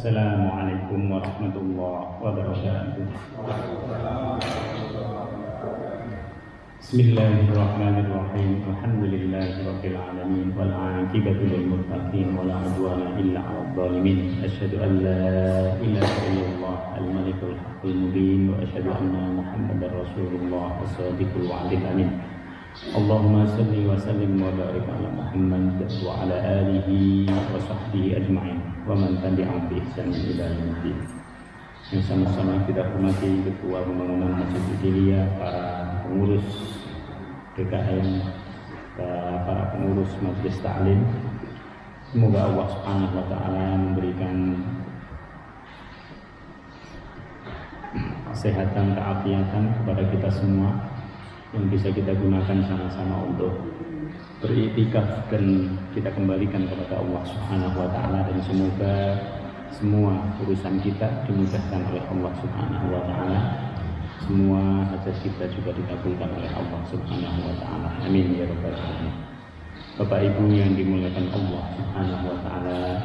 Assalamualaikum warahmatullahi wabarakatuh. Bismillahirrahmanirrahim. Alhamdulillahirabbil alamin wal 'aqibatu lil muttaqin wa la 'udwana illa 'alal zalimin. Asyhadu an la ilaha illallah al-malikul haqqul mubin wa asyhadu anna Muhammadar rasulullah as-sadiqul wa'dil amin. Allahumma salli wa sallim wa barik ala Muhammad wa ala alihi wa sahbihi ajma'in wa man tabi'ahum bi ihsan ila yaumil. Yang sama-sama kita hormati Ketua Pembangunan Masjid Idilia, para pengurus DKM, para pengurus Majelis Ta'lim. Semoga Allah Subhanahu wa taala memberikan kesehatan, keafiatan kepada kita semua yang bisa kita gunakan sama-sama untuk beriktikaf dan kita kembalikan kepada Allah Subhanahu wa taala, dan semoga semua urusan kita dimudahkan oleh Allah Subhanahu wa taala. Semua hajat kita juga dikabulkan oleh Allah Subhanahu wa taala. Amin ya rabbal alamin. Bapak Ibu yang dimuliakan Allah Subhanahu wa taala,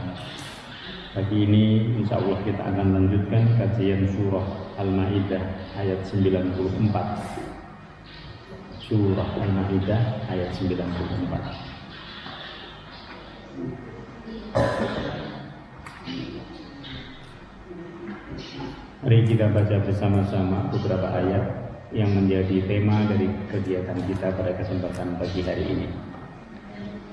pagi ini insyaallah kita akan lanjutkan kajian surah Al-Maidah ayat 94. Surah Al-Maidah ayat 94. Mari kita baca bersama-sama beberapa ayat yang menjadi tema dari kegiatan kita pada kesempatan pagi hari ini.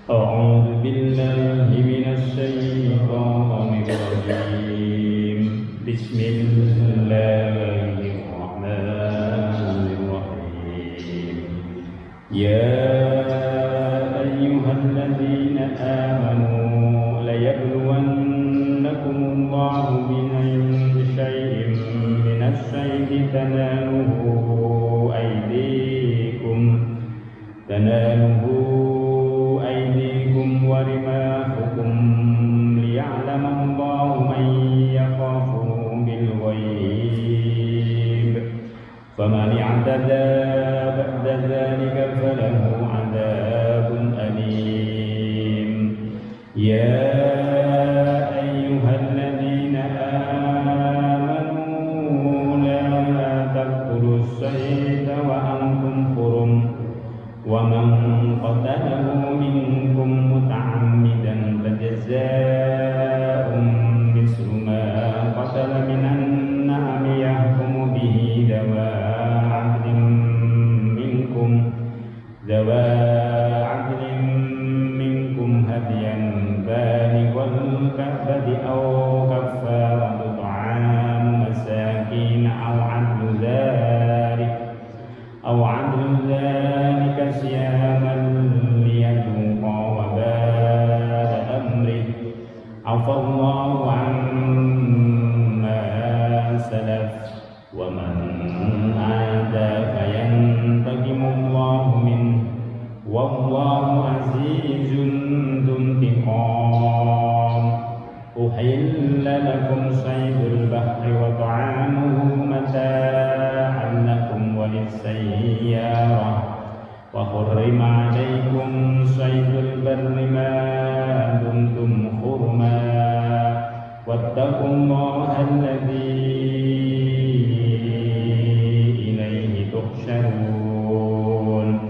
A'udzu billahi minasy syaithanir rajim. Bismillahirrahmanirrahim. Ya ayyuhalladzina amanu la yabluwannakumullahu bisyai'in minasy-syai'i tanaluhu aydikum wa rimahukum liya'lamallahu man yakhafuhu bil ghaib faman i'tada ba'da dzalika falahu 'adzabun alim. Ya ayyuhalladzina amanu la taqtulus sayda wa antum hurum wa man qatalahu minkum muta'ammidan fajazaa'un mislu ma qatala minan na'ami yahkumu bihi dawa 'adlin minkum hadiyan balighal ka'bati aw kaffaratu ta'amu masakin aw 'adlu dzalika siyaman liyadhuqa wabala amrihi afallahu 'amma salaf wa man 'ada fayantaqimullahu minhu wallahu 'azizun dzuntiqam. Uhilla lakum saydul bahri wa ta'amuhu mata'an lakum wa lis-sayyarah wa hurrima 'alaykum saydul barri ma dumtum hurma wattaqullaha alladzi ilayhi tuhsyarun.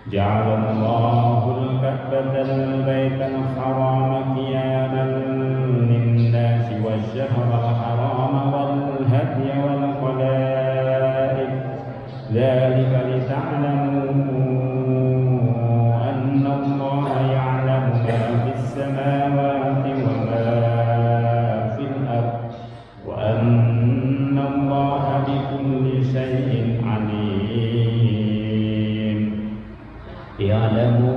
Ja'alallahu al-ka'batal baital harama qiyaman lin-nasi wasyahral harama wal hadya wal qalaid dzalika lita'lamu anna Allaha ya'lamu ma fis samawati wa ma fil ardh wa anna Allaha bikulli syai'in 'alim. Ya'lamu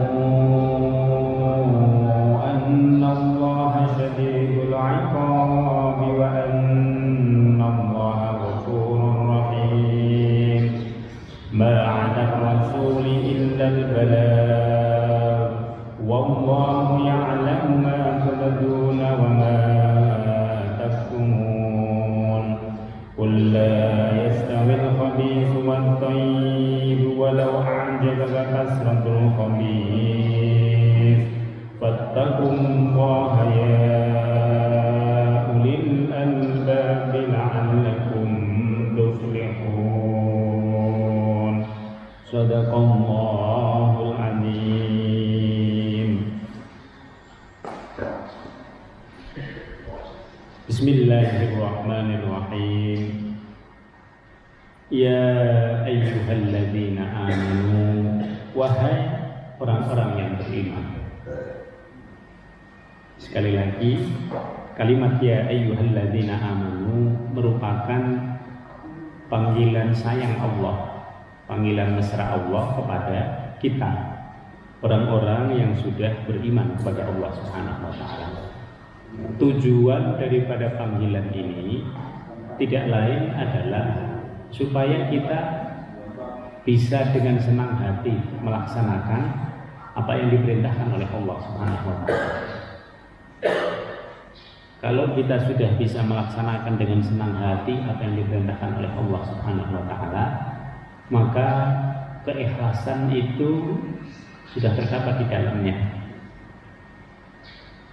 anna Allaha syadidul 'iqabi wa anna Allaha ghafurur rahim. Ma 'ala ar-rasuli illa al-balagh wallahu ya'lamu ma tubduna wa ma taktumun. Qul la yastawi al-khabithu wat-tayyib walau a'jabaka kasratul khabith fattaqullaha ya ulil Bismillahirrahmanirrahim. Ya ayyuhalladzina amanu, wahai orang-orang yang beriman. Sekali lagi, kalimat ya ayyuhalladzina amanu merupakan panggilan sayang Allah, panggilan mesra Allah kepada kita, orang-orang yang sudah beriman kepada Allah Subhanahu wa taala. Tujuan daripada panggilan ini tidak lain adalah supaya kita bisa dengan senang hati melaksanakan apa yang diperintahkan oleh Allah Subhanahu wa taala. Kalau kita sudah bisa melaksanakan dengan senang hati apa yang diperintahkan oleh Allah Subhanahu wa taala, maka keikhlasan itu sudah terdapat di dalamnya.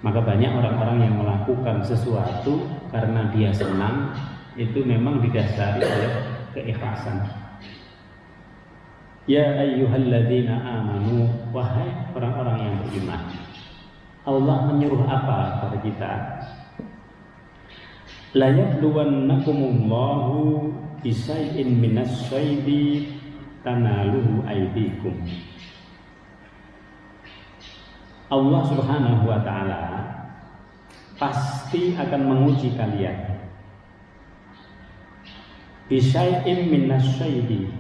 Maka banyak orang-orang yang melakukan sesuatu karena dia senang, itu memang didasari oleh keikhlasan. Ya ayyuhalladzina amanu, wahai orang-orang yang beriman. Allah menyuruh apa kepada kita? La yabluwannakumullahu bisay'in minas syaidi tanaluhu aydikum. Allah Subhanahu wa taala pasti akan menguji kalian. Bisyai'in minasyaidi,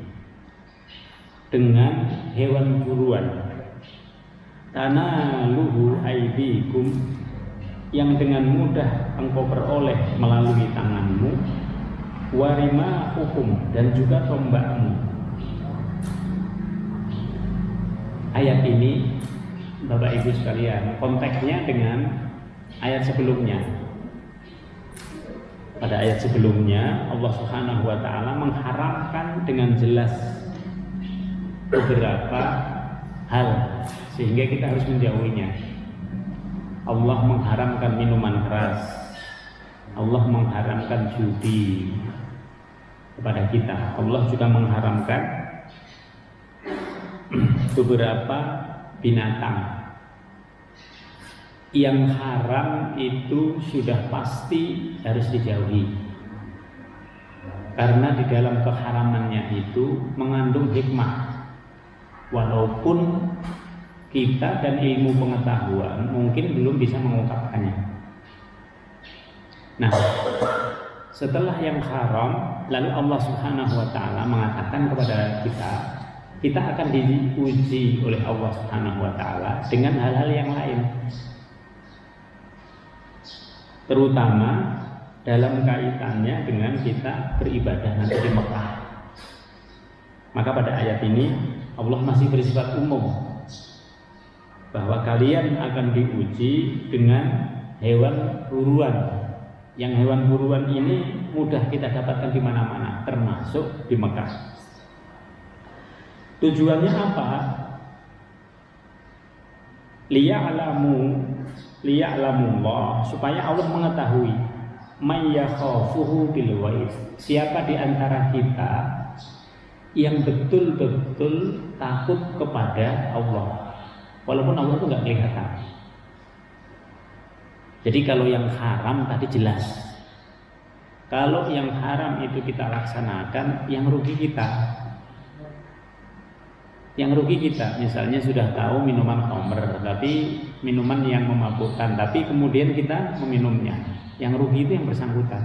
dengan hewan buruan. Tanaluhu aydikum, yang dengan mudah engkau peroleh melalui tanganmu. Warima hukum, dan juga tombakmu. Ayat ini Bapak Ibu sekalian, konteksnya dengan ayat sebelumnya. Pada ayat sebelumnya Allah Subhanahu wa taala mengharamkan dengan jelas beberapa hal sehingga kita harus menjauhinya. Allah mengharamkan minuman keras. Allah mengharamkan judi kepada kita. Allah juga mengharamkan beberapa binatang. Yang haram itu sudah pasti harus dijauhi, karena di dalam keharamannya itu mengandung hikmah. Walaupun kita dan ilmu pengetahuan mungkin belum bisa mengungkapkannya. Nah, setelah yang haram, lalu Allah Subhanahu wa taala mengatakan kepada kita akan diuji oleh Allah Subhanahu wa taala dengan hal-hal yang lain. Terutama dalam kaitannya dengan kita beribadah nanti di Mekah. Maka pada ayat ini Allah masih bersifat umum bahwa kalian akan diuji dengan hewan buruan. Yang hewan buruan ini mudah kita dapatkan di mana-mana, termasuk di Mekah. Tujuannya apa? Liya'lamullah, supaya Allah mengetahui may yakhafuhu bil ghaib, siapa di antara kita yang betul-betul takut kepada Allah walaupun Allah itu nggak kelihatan. Jadi kalau yang haram tadi jelas, kalau yang haram itu kita laksanakan, yang rugi kita. Yang rugi kita, misalnya sudah tahu minuman khamr, tapi minuman yang memabukkan, tapi kemudian kita meminumnya. Yang rugi itu yang bersangkutan.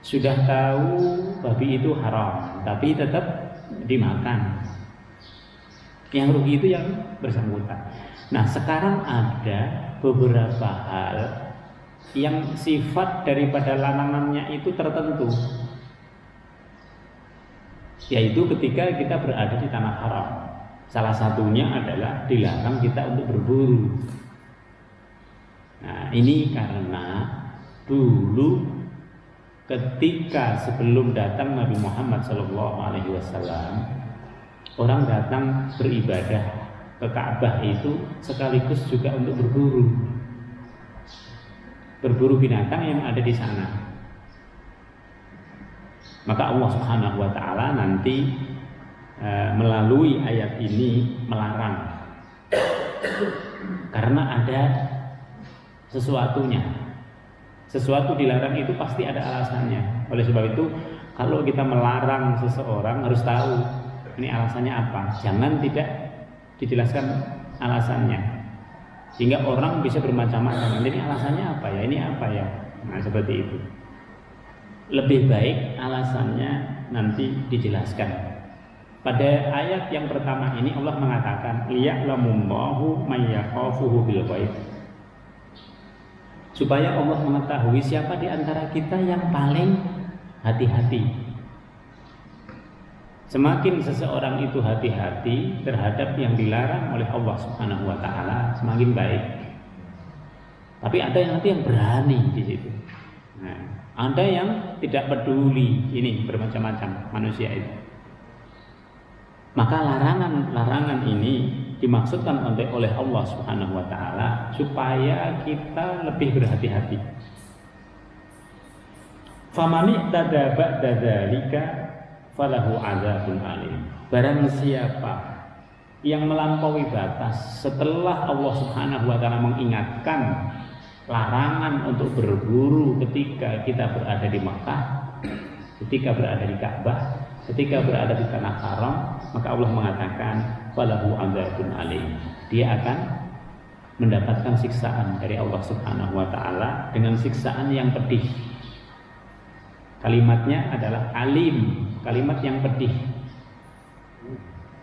Sudah tahu babi itu haram, tapi tetap dimakan. Yang rugi itu yang bersangkutan. Nah, sekarang ada beberapa hal yang sifat daripada larangannya itu tertentu. Yaitu ketika kita berada di tanah haram. Salah satunya adalah dilarang kita untuk berburu. Nah, ini karena dulu ketika sebelum datang Nabi Muhammad SAW, orang datang beribadah ke Ka'bah itu sekaligus juga untuk berburu binatang yang ada di sana. Maka Allah Subhanahu wa taala nanti melalui ayat ini melarang, karena ada sesuatunya. Sesuatu dilarang itu pasti ada alasannya. Oleh sebab itu, kalau kita melarang seseorang harus tahu ini alasannya apa. Jangan tidak dijelaskan alasannya, sehingga orang bisa bermacam-macam. Ini alasannya apa ya? Ini apa ya? Nah, seperti itu. Lebih baik alasannya nanti dijelaskan. Pada ayat yang pertama ini Allah mengatakan liya'lamullahu may yakhafuhu bil ghaib. Supaya Allah mengetahui siapa di antara kita yang paling hati-hati. Semakin seseorang itu hati-hati terhadap yang dilarang oleh Allah Subhanahu wa taala, semakin baik. Tapi ada yang nanti yang berani di situ. Nah, ada yang tidak peduli, ini bermacam-macam manusia itu. Maka larangan ini dimaksudkan oleh Allah Subhanahu wa taala supaya kita lebih berhati-hati. Famani tadaba dzalika falahu adzabun alim. Barang siapa yang melampaui batas setelah Allah Subhanahu wa taala mengingatkan larangan untuk berburu ketika kita berada di Makkah, ketika berada di Ka'bah, ketika berada di tanah haram, maka Allah mengatakan falahu adzabun alim. Dia akan mendapatkan siksaan dari Allah Subhanahu wa taala dengan siksaan yang pedih. Kalimatnya adalah alim, kalimat yang pedih.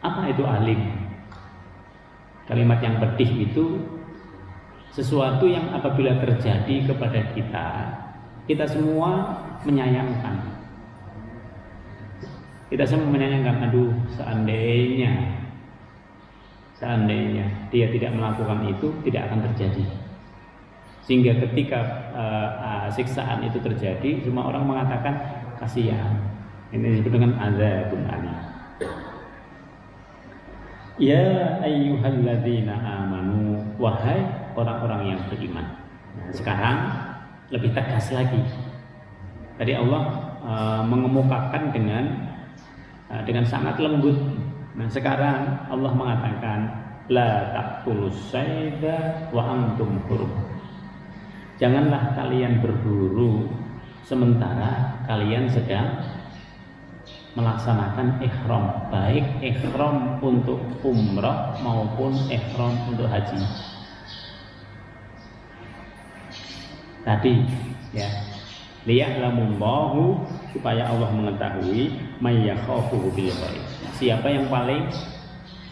Apa itu alim? Kalimat yang pedih itu sesuatu yang apabila terjadi kepada kita semua menyayangkan. Kita semua menyayangkan, aduh seandainya dia tidak melakukan itu, tidak akan terjadi. Sehingga ketika siksaan itu terjadi, semua orang mengatakan kasihan. Ini disebut dengan adzabun alim. Ya ayyuhalladzina amanu, wahai orang-orang yang beriman. Nah, sekarang lebih tegas lagi. Tadi Allah mengemukakan dengan sangat lembut. Nah, sekarang Allah mengatakan la taqtulus sayda wa antum hurum. Janganlah kalian berburu sementara kalian sedang melaksanakan ihram, baik ihram untuk umrah maupun ihram untuk haji. Tadi ya, liya'lamullahu, supaya Allah mengetahui may yakhafuhu bil ghaib. Siapa yang paling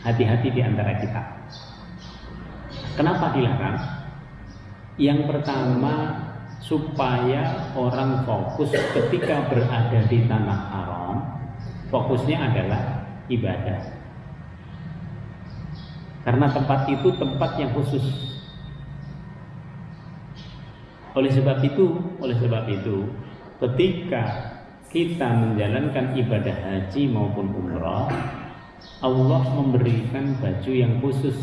hati-hati di antara kita. Kenapa dilarang? Yang pertama, supaya orang fokus ketika berada di tanah haram, fokusnya adalah ibadah. Karena tempat itu tempat yang khusus. Oleh sebab itu, ketika kita menjalankan ibadah haji maupun umrah, Allah memberikan baju yang khusus.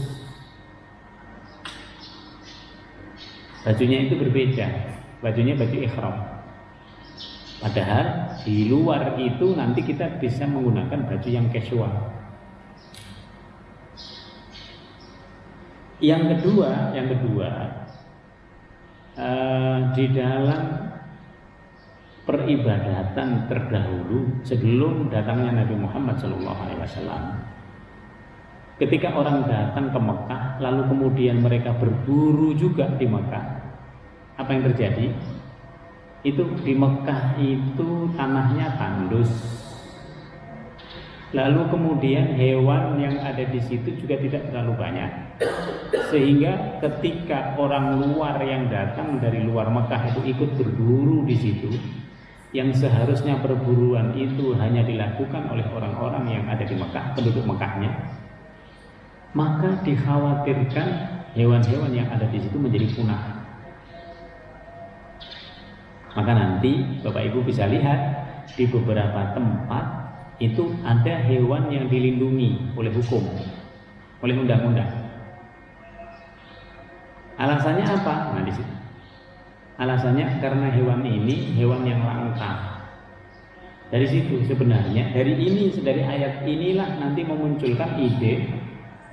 Bajunya itu berbeda, bajunya baju ihram. Padahal di luar itu nanti kita bisa menggunakan baju yang casual. Yang kedua, di dalam peribadatan terdahulu sebelum datangnya Nabi Muhammad SAW, ketika orang datang ke Mekah lalu kemudian mereka berburu juga di Mekah, apa yang terjadi? Itu di Mekah itu tanahnya tandus, lalu kemudian hewan yang ada di situ juga tidak terlalu banyak, sehingga ketika orang luar yang datang dari luar Mekah itu ikut berburu di situ, yang seharusnya perburuan itu hanya dilakukan oleh orang-orang yang ada di Mekah, penduduk Mekahnya, maka dikhawatirkan hewan-hewan yang ada di situ menjadi punah. Maka nanti Bapak Ibu bisa lihat di beberapa tempat itu ada hewan yang dilindungi oleh hukum, oleh undang-undang. Alasannya apa? Nah, di situ. Alasannya karena hewan ini hewan yang langka. Dari situ sebenarnya, dari ayat inilah nanti memunculkan ide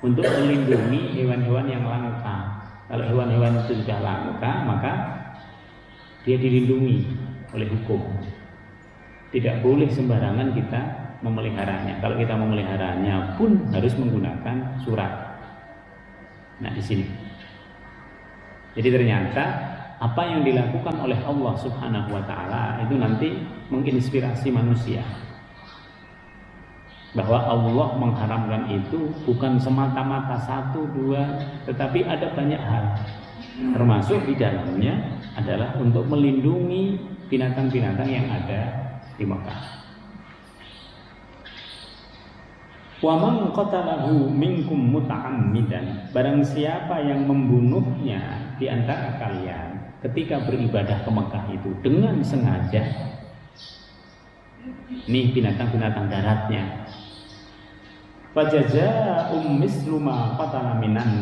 untuk melindungi hewan-hewan yang langka. Kalau hewan-hewan itu sudah langka, maka dia dilindungi oleh hukum. Tidak boleh sembarangan kita memeliharanya. Kalau kita memeliharanya pun harus menggunakan surat. Nah, di sini. Jadi ternyata apa yang dilakukan oleh Allah Subhanahu wa taala itu nanti menginspirasi manusia. Bahwa Allah mengharamkan itu bukan semata-mata satu, dua, tetapi ada banyak hal. Termasuk di dalamnya adalah untuk melindungi binatang-binatang yang ada di Mekah. Wa man qatalahu minkum muta'ammidan, barang siapa yang membunuhnya di antara kalian ketika beribadah ke Mekah itu dengan sengaja, ini binatang-binatang daratnya, fajazaa'um mislu ma qatala minan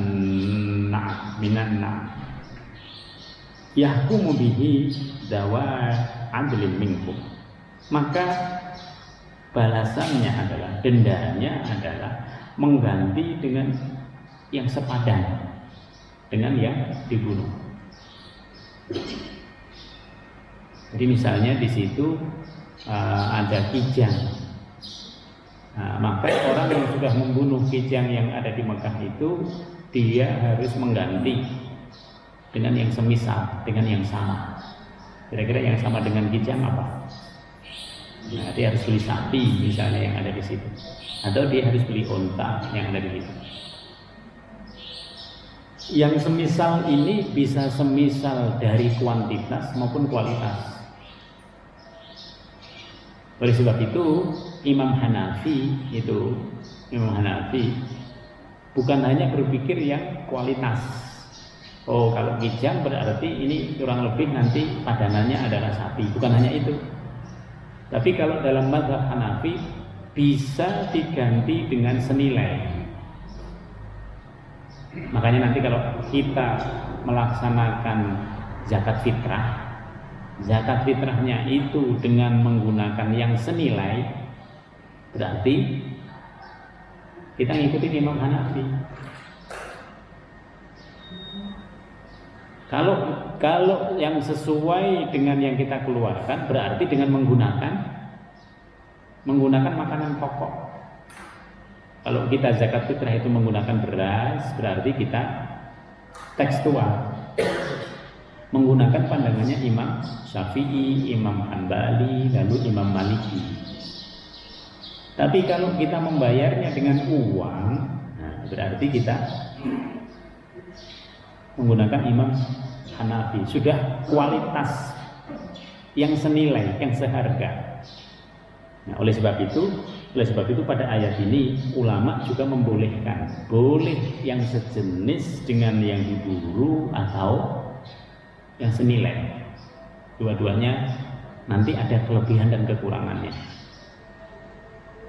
yahkumu bihi dawa adlin minkum, maka balasannya adalah, dendanya adalah mengganti dengan yang sepadan dengan yang dibunuh. Jadi misalnya di situ ada kijang, maka orang yang sudah membunuh kijang yang ada di Mekah itu dia harus mengganti dengan yang semisal, dengan yang sama. Kira-kira yang sama dengan kijang apa? Nah, dia harus beli sapi misalnya yang ada di situ, atau dia harus beli unta yang ada di situ. Yang semisal ini bisa semisal dari kuantitas maupun kualitas. Oleh sebab itu Imam Hanafi bukan hanya berpikir yang kualitas. Oh, kalau kijang berarti ini kurang lebih nanti padanannya adalah sapi. Bukan hanya itu. Tapi kalau dalam mazhab Hanafi bisa diganti dengan senilai. Makanya nanti kalau kita melaksanakan zakat fitrahnya itu dengan menggunakan yang senilai, berarti kita ngikutin Imam Hanafi. Kalau yang sesuai dengan yang kita keluarkan berarti dengan menggunakan makanan pokok. Kalau kita zakat fitrah itu menggunakan beras, berarti kita tekstual. Menggunakan pandangannya Imam Syafi'i, Imam Hanbali, lalu Imam Maliki. Tapi kalau kita membayarnya dengan uang, nah berarti kita menggunakan Imam Hanafi, sudah kualitas yang senilai, yang seharga. Nah, oleh sebab itu pada ayat ini ulama juga membolehkan, boleh yang sejenis dengan yang diburu atau yang senilai. Dua-duanya nanti ada kelebihan dan kekurangannya.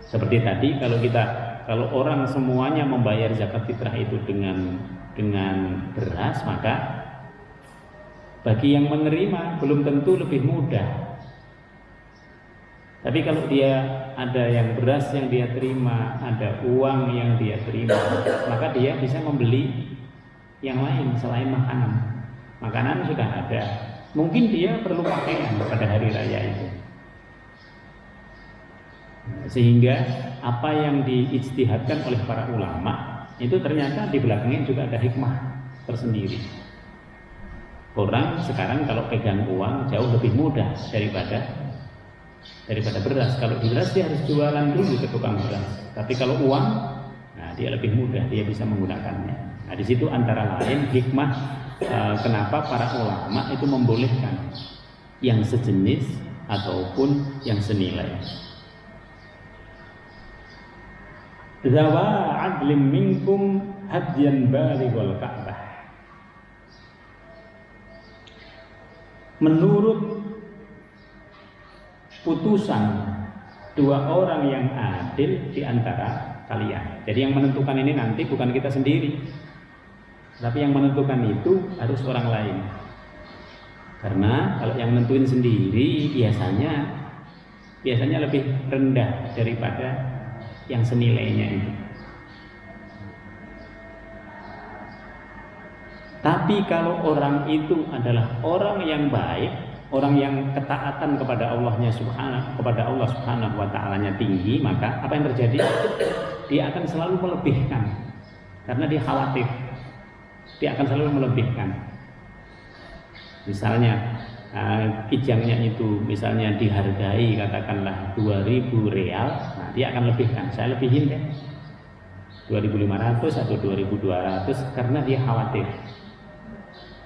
Seperti tadi kalau orang semuanya membayar zakat fitrah itu dengan beras, maka bagi yang menerima belum tentu lebih mudah. Tapi kalau dia ada yang beras yang dia terima, ada uang yang dia terima, maka dia bisa membeli yang lain selain makanan. Makanan sudah ada, mungkin dia perlu pakaian pada hari raya itu. Sehingga apa yang diijtihadkan oleh para ulama itu ternyata di belakangnya juga ada hikmah tersendiri. Orang sekarang kalau pegang uang jauh lebih mudah daripada beras. Kalau di beras dia harus jualan dulu ke tukang beras. Tapi kalau uang, nah dia lebih mudah, dia bisa menggunakannya. Nah di situ antara lain hikmah kenapa para ulama itu membolehkan yang sejenis ataupun yang senilai. Zawa adlim minkum hadyan balighal Ka'bah. Menurut putusan dua orang yang adil di antara kalian. Jadi yang menentukan ini nanti bukan kita sendiri, tapi yang menentukan itu harus orang lain. Karena kalau yang menentuin sendiri biasanya lebih rendah daripada yang senilainya itu. Tapi kalau orang itu adalah orang yang baik, orang yang ketaatan kepada Allah Subhanahu wa ta'alanya tinggi, maka apa yang terjadi? Dia akan selalu melebihkan karena dia khawatir. Dia akan selalu melebihkan. Misalnya kijangnya itu misalnya dihargai katakanlah 2.000 real, nah dia akan lebihkan. Saya lebihin deh 2.500 atau 2.200 karena dia khawatir.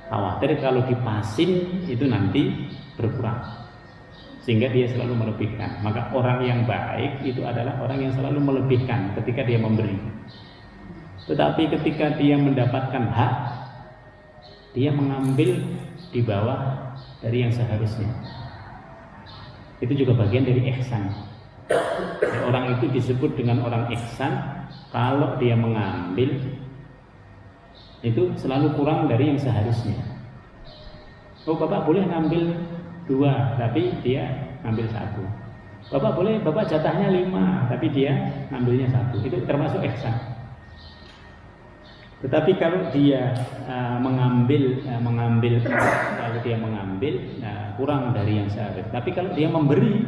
Khawatir kalau dipasin itu nanti berkurang, sehingga dia selalu melebihkan. Maka orang yang baik itu adalah orang yang selalu melebihkan ketika dia memberi. Tetapi ketika dia mendapatkan hak, dia mengambil di bawah dari yang seharusnya. Itu juga bagian dari ihsan. Orang itu disebut dengan orang ihsan kalau dia mengambil itu selalu kurang dari yang seharusnya. Oh, Bapak boleh ngambil 2, tapi dia ngambil 1. Bapak jatahnya 5, tapi dia ngambilnya 1. Itu termasuk ihsan. Tetapi kalau dia mengambil kurang dari yang seharusnya. Tapi kalau dia memberi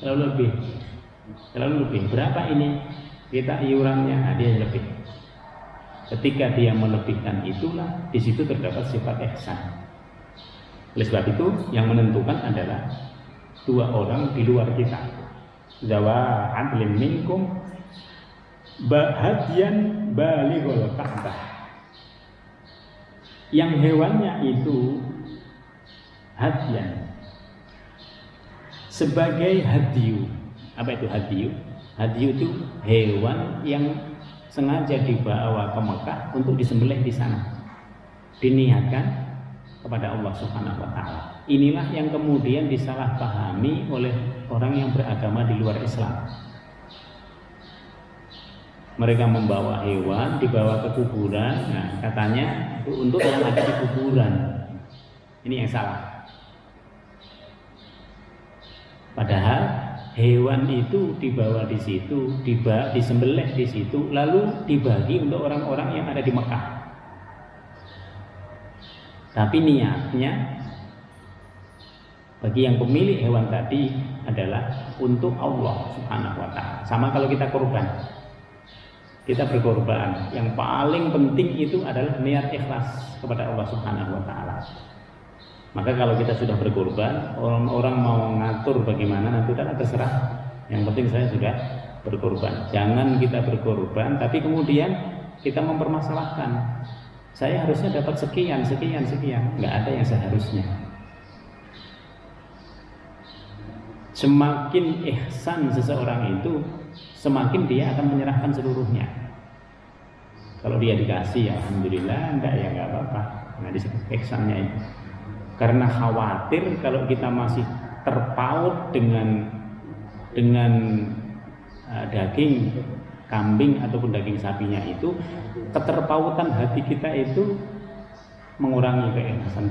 selalu lebih. Berapa ini? Kita iurannya, nah dia lebih. Ketika dia melebihkan itulah di situ terdapat sifat ihsan. Oleh sebab itu yang menentukan adalah 2 orang di luar kita. Zawa adlin minkum hadiyan balighul Ka'bah. Yang hewannya itu hadiyan sebagai hadiyu. Apa itu hadiyu? Hadiyu itu hewan yang sengaja dibawa ke Mekah untuk disembelih di sana, diniatkan kepada Allah Subhanahu wa ta'ala. Inilah yang kemudian disalahpahami oleh orang yang beragama di luar Islam. Mereka membawa hewan, dibawa ke kuburan, nah katanya itu untuk yang ada di kuburan. Ini yang salah. Padahal hewan itu dibawa di situ, disembelih di situ, lalu dibagi untuk orang-orang yang ada di Mekah. Tapi niatnya bagi yang pemilik hewan tadi adalah untuk Allah Subhanahu wa ta'ala. Sama kalau kita korban, kita berkorban, yang paling penting itu adalah niat ikhlas kepada Allah Subhanahu wa ta'ala. Maka kalau kita sudah berkorban, orang-orang mau ngatur bagaimana nanti kan terserah. Yang penting saya sudah berkorban. Jangan kita berkorban tapi kemudian kita mempermasalahkan, saya harusnya dapat sekian. Nggak ada yang seharusnya. Semakin ihsan seseorang itu, semakin dia akan menyerahkan seluruhnya. Kalau dia dikasih, alhamdulillah. Enggak, ya nggak apa-apa. Nah, disebut ihsannya itu. Karena khawatir kalau kita masih terpaut dengan daging kambing ataupun daging sapinya itu, keterpautan hati kita itu mengurangi keikhlasan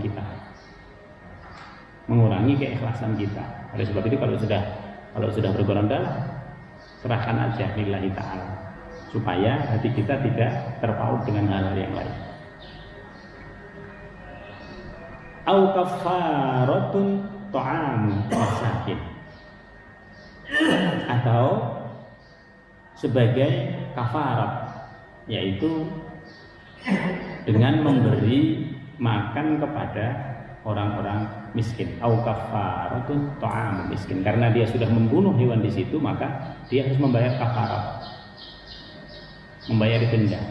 kita. Oleh sebab itu kalau sudah berkorban, serahkan aja lillahi ta'ala, supaya hati kita tidak terpaut dengan hal-hal yang lain. Au kafaratun ta'am masakin, atau sebagai kafarat, yaitu dengan memberi makan kepada orang-orang miskin. Au kafaratun ta'am miskin, karena dia sudah membunuh hewan di situ, maka dia harus membayar kafarat, membayar denda.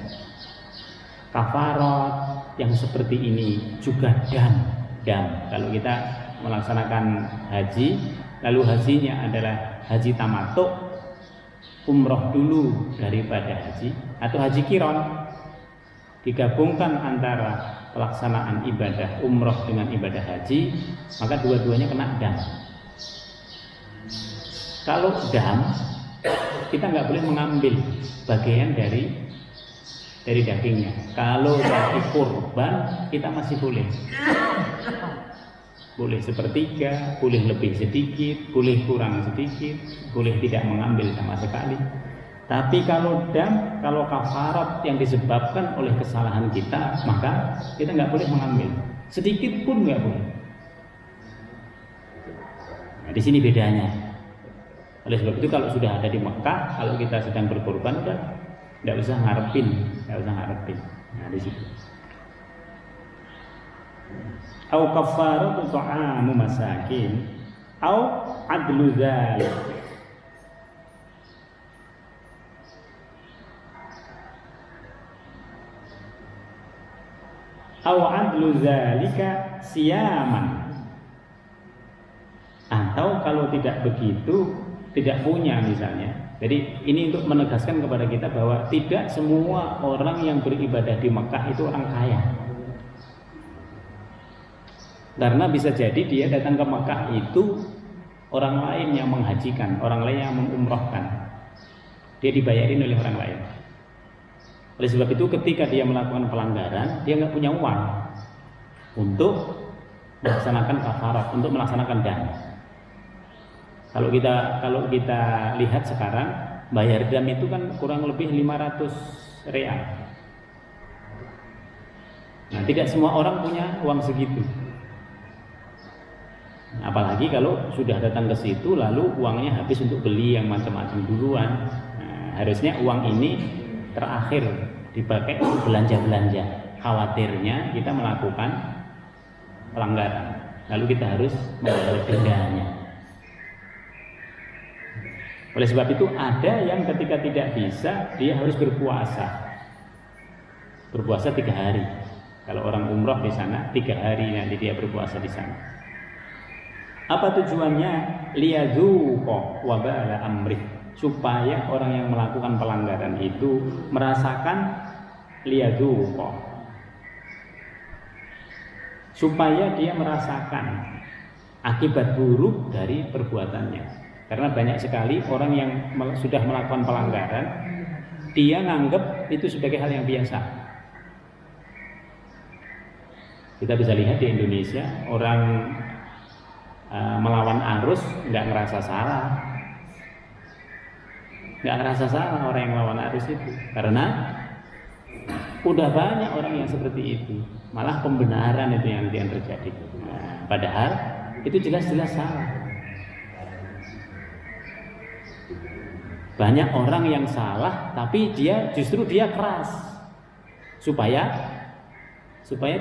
Kafarat yang seperti ini juga dam. Kalau kita melaksanakan haji, lalu hajinya adalah haji tamattu, umroh dulu daripada haji, atau haji kiron, digabungkan antara pelaksanaan ibadah umroh dengan ibadah haji, maka dua-duanya kena dam. Kalau dam, kita nggak boleh mengambil bagian dari dagingnya. Kalau dari kurban kita masih boleh sepertiga, boleh lebih sedikit, boleh kurang sedikit, boleh tidak mengambil sama sekali. Tapi kalau kafarat yang disebabkan oleh kesalahan kita, maka kita nggak boleh mengambil sedikit pun, nggak boleh. di sini bedanya. Oleh sebab itu kalau sudah ada di Mekah, kalau kita sedang berkorban udah nggak usah ngarepin. Nah di situ. Au kafaratu ta'amu masakin, au adlu dzalik. Au adlu dzalika siyaman. Atau kalau tidak begitu, tidak punya misalnya. Jadi ini untuk menegaskan kepada kita bahwa tidak semua orang yang beribadah di Mekah itu orang kaya. Karena bisa jadi dia datang ke Mekah itu orang lain yang menghajikan, orang lain yang mengumrohkan. Dia dibayarin oleh orang lain. Oleh sebab itu ketika dia melakukan pelanggaran, dia nggak punya uang untuk melaksanakan kafarat, untuk melaksanakan dam. Kalau kita lihat sekarang bayar dam itu kan kurang lebih 500 real. Nah, tidak semua orang punya uang segitu. Apalagi kalau sudah datang ke situ lalu uangnya habis untuk beli yang macam-macam duluan. Nah, harusnya uang ini terakhir dipakai untuk belanja-belanja. Khawatirnya kita melakukan pelanggaran, lalu kita harus membayar dendanya. Oleh sebab itu ada yang ketika tidak bisa dia harus berpuasa 3 hari. Kalau orang umroh di sana 3 hari nanti dia berpuasa di sana. Apa tujuannya? Liyadzuqa wabala amrih, supaya orang yang melakukan pelanggaran itu merasakan liyadzuqa, supaya dia merasakan akibat buruk dari perbuatannya. Karena banyak sekali orang yang sudah melakukan pelanggaran, dia nganggap itu sebagai hal yang biasa. Kita bisa lihat di Indonesia, orang melawan arus nggak ngerasa salah. Nggak ngerasa salah orang yang melawan arus itu. Karena udah banyak orang yang seperti itu. Malah pembenaran itu yang terjadi. Nah, padahal itu jelas-jelas salah. Banyak orang yang salah tapi justru dia keras supaya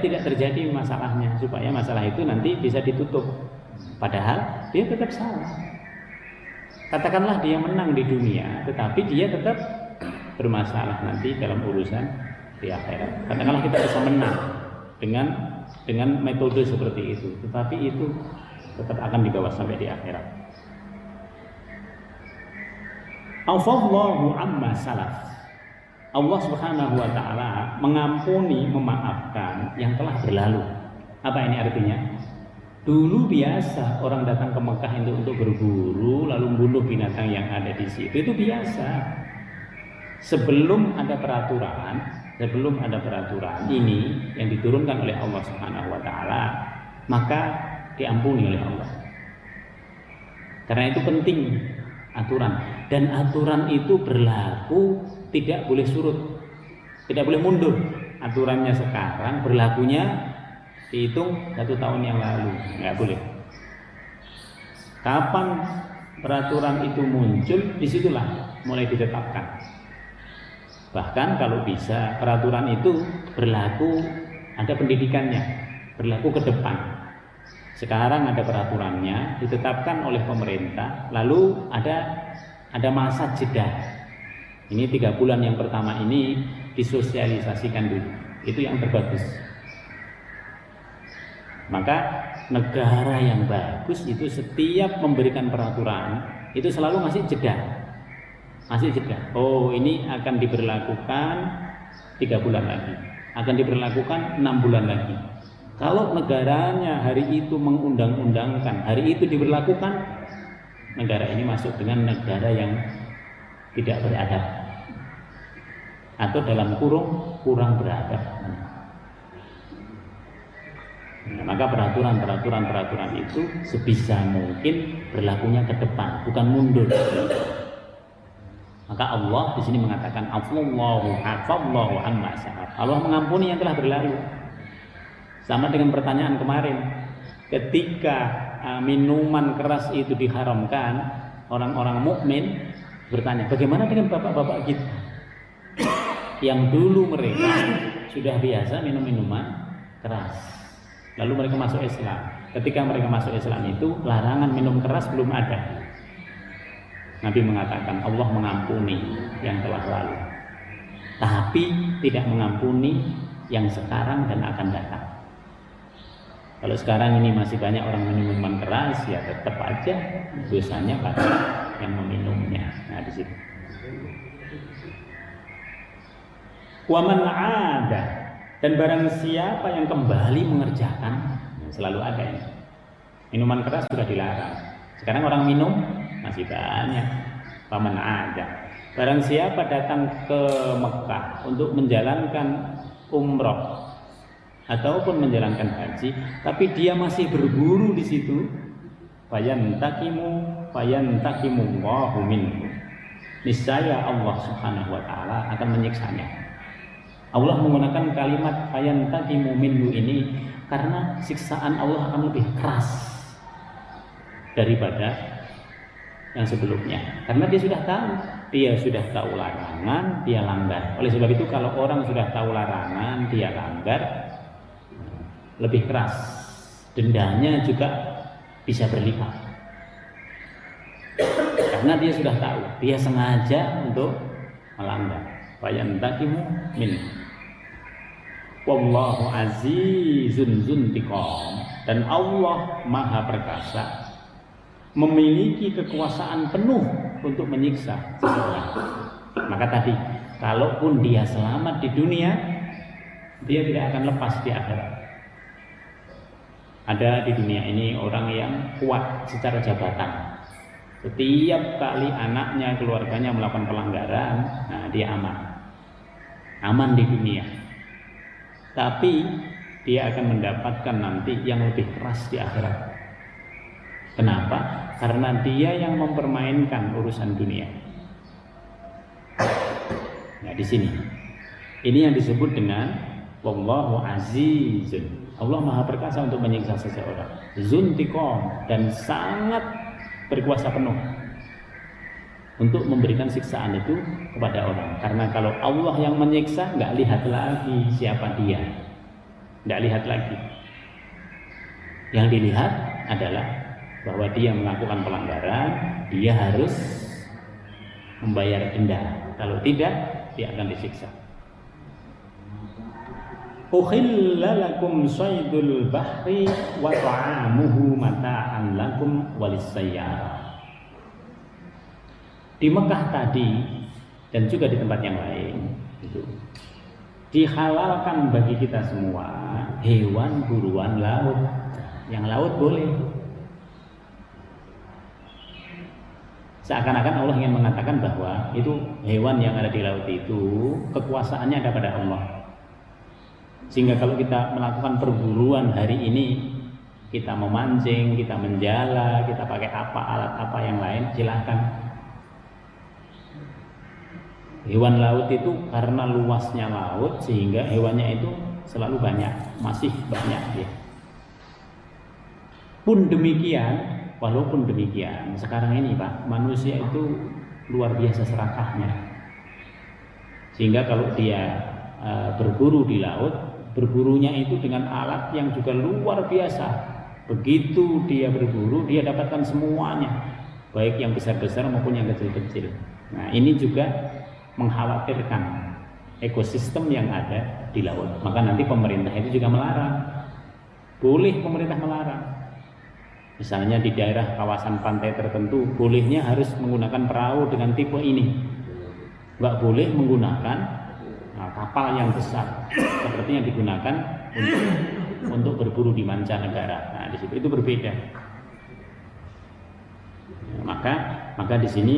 tidak terjadi masalahnya, supaya masalah itu nanti bisa ditutup, padahal dia tetap salah. Katakanlah dia menang di dunia tetapi dia tetap bermasalah nanti dalam urusan di akhirat. Katakanlah kita bisa menang dengan metode seperti itu, tetapi itu tetap akan dibawa sampai di akhirat. Afallahu amma salaf. Allah Subhanahu wa taala mengampuni, memaafkan yang telah berlalu. Apa ini artinya? Dulu biasa orang datang ke Mekah itu untuk berburu lalu membunuh binatang yang ada di situ. Itu biasa. Sebelum ada peraturan ini yang diturunkan oleh Allah Subhanahu wa taala, maka diampuni oleh Allah. Karena itu penting aturan, dan aturan itu berlaku, tidak boleh surut, tidak boleh mundur. Aturannya sekarang berlakunya dihitung 1 tahun yang lalu, nggak boleh. Kapan peraturan itu muncul, disitulah mulai ditetapkan. Bahkan kalau bisa peraturan itu berlaku, ada pendidikannya, berlaku ke depan. Sekarang ada peraturannya ditetapkan oleh pemerintah, lalu ada masa jeda. Ini 3 bulan yang pertama ini disosialisasikan dulu, itu yang terbagus. Maka negara yang bagus itu setiap memberikan peraturan itu selalu masih jeda. Oh, ini akan diberlakukan 3 bulan lagi, akan diberlakukan 6 bulan lagi. Kalau negaranya hari itu mengundang-undangkan, hari itu diberlakukan, negara ini masuk dengan negara yang tidak beradab, atau dalam kurang beradab. Nah, maka peraturan itu sebisa mungkin berlakunya ke depan, bukan mundur. Maka Allah di sini mengatakan afallahu amma salaf. Allah mengampuni yang telah berlalu. Sama dengan pertanyaan kemarin, ketika minuman keras itu diharamkan, orang-orang mukmin bertanya, bagaimana dengan bapak-bapak kita yang dulu mereka sudah biasa minum minuman keras, lalu mereka masuk Islam. Ketika mereka masuk Islam itu larangan minum keras belum ada. Nabi mengatakan Allah mengampuni yang telah lalu, tapi tidak mengampuni yang sekarang dan akan datang. Kalau sekarang ini masih banyak orang minum minuman keras, ya tetap aja dosanya pada yang meminumnya. Nah di situ. Wa man 'ada, dan barang siapa yang kembali mengerjakan, selalu ada ya. Minuman keras sudah dilarang. Sekarang orang minum masih banyak. Wa man 'ada. Barang siapa datang ke Mekah untuk menjalankan umroh ataupun menjalankan haji, tapi dia masih berburu di situ, fayantakimu Allahu minhu. Niscaya Allah Subhanahu wa taala akan menyiksanya. Allah menggunakan kalimat fayantakimu minhu ini karena siksaan Allah akan lebih keras daripada yang sebelumnya. Karena dia sudah tahu larangan, dia langgar. Oleh sebab itu kalau orang sudah tahu larangan, dia langgar, lebih keras, dendanya juga bisa berlipat, karena dia sudah tahu, dia sengaja untuk melanggar. Fayantakimu min, wallahu azizun zuntiqam, dan Allah maha perkasa, memiliki kekuasaan penuh untuk menyiksa seseorang. Maka tadi, kalaupun dia selamat di dunia, dia tidak akan lepas di akhirat. Ada di dunia ini orang yang kuat secara jabatan. Setiap kali anaknya, keluarganya melakukan pelanggaran, nah dia aman di dunia. Tapi dia akan mendapatkan nanti yang lebih keras di akhirat. Kenapa? Karena dia yang mempermainkan urusan dunia. Nah di sini, ini yang disebut dengan wallahu azizun. Allah maha perkasa untuk menyiksa seseorang, zuntiqam, dan sangat berkuasa penuh untuk memberikan siksaan itu kepada orang. Karena kalau Allah yang menyiksa, nggak lihat lagi siapa dia, nggak lihat lagi. Yang dilihat adalah bahwa dia melakukan pelanggaran, dia harus membayar denda. Kalau tidak, dia akan disiksa. Ukhilla lakum saydul bahri wa ta'amuhu mata'an lakum walissayyarah. Di Mekah tadi dan juga di tempat yang lain itu dihalalkan bagi kita semua hewan buruan laut. Yang laut boleh. Seakan-akan Allah ingin mengatakan bahwa itu hewan yang ada di laut itu kekuasaannya ada pada Allah. Sehingga kalau kita melakukan perburuan hari ini, kita memancing, kita menjala, kita pakai apa, alat apa yang lain, silahkan. Hewan laut itu karena luasnya laut sehingga hewannya itu selalu banyak, masih banyak ya. Walaupun demikian, sekarang ini Pak, manusia itu luar biasa serakahnya. Sehingga kalau dia berburu di laut, berburunya itu dengan alat yang juga luar biasa. Begitu dia berburu, dia dapatkan semuanya, baik yang besar-besar maupun yang kecil-kecil. Nah ini juga mengkhawatirkan ekosistem yang ada di laut. Maka nanti pemerintah itu juga melarang. Boleh pemerintah melarang. Misalnya di daerah kawasan pantai tertentu, bolehnya harus menggunakan perahu dengan tipe ini. Nggak boleh menggunakan kapal yang besar seperti yang digunakan untuk berburu di mancanegara. Nah, di situ itu berbeda. Maka di sini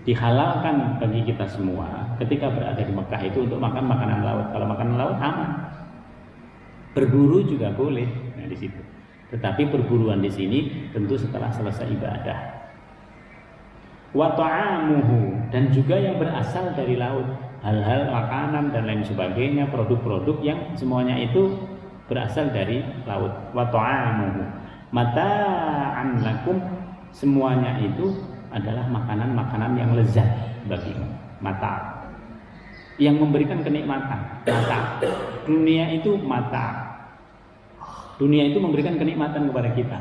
dihalalkan bagi kita semua ketika berada di Mekah itu untuk makan makanan laut. Kalau makanan laut aman. Berburu juga boleh. Nah, di situ. Tetapi perburuan di sini tentu setelah selesai ibadah. Wa ta'amuhu, dan juga yang berasal dari laut, hal-hal makanan dan lain sebagainya, produk-produk yang semuanya itu berasal dari laut. Wa ta'amuhu, Mata'an lakum, semuanya itu adalah makanan-makanan yang lezat bagimu. Mata, yang memberikan kenikmatan. Mata, dunia itu mata. Dunia itu memberikan kenikmatan kepada kita.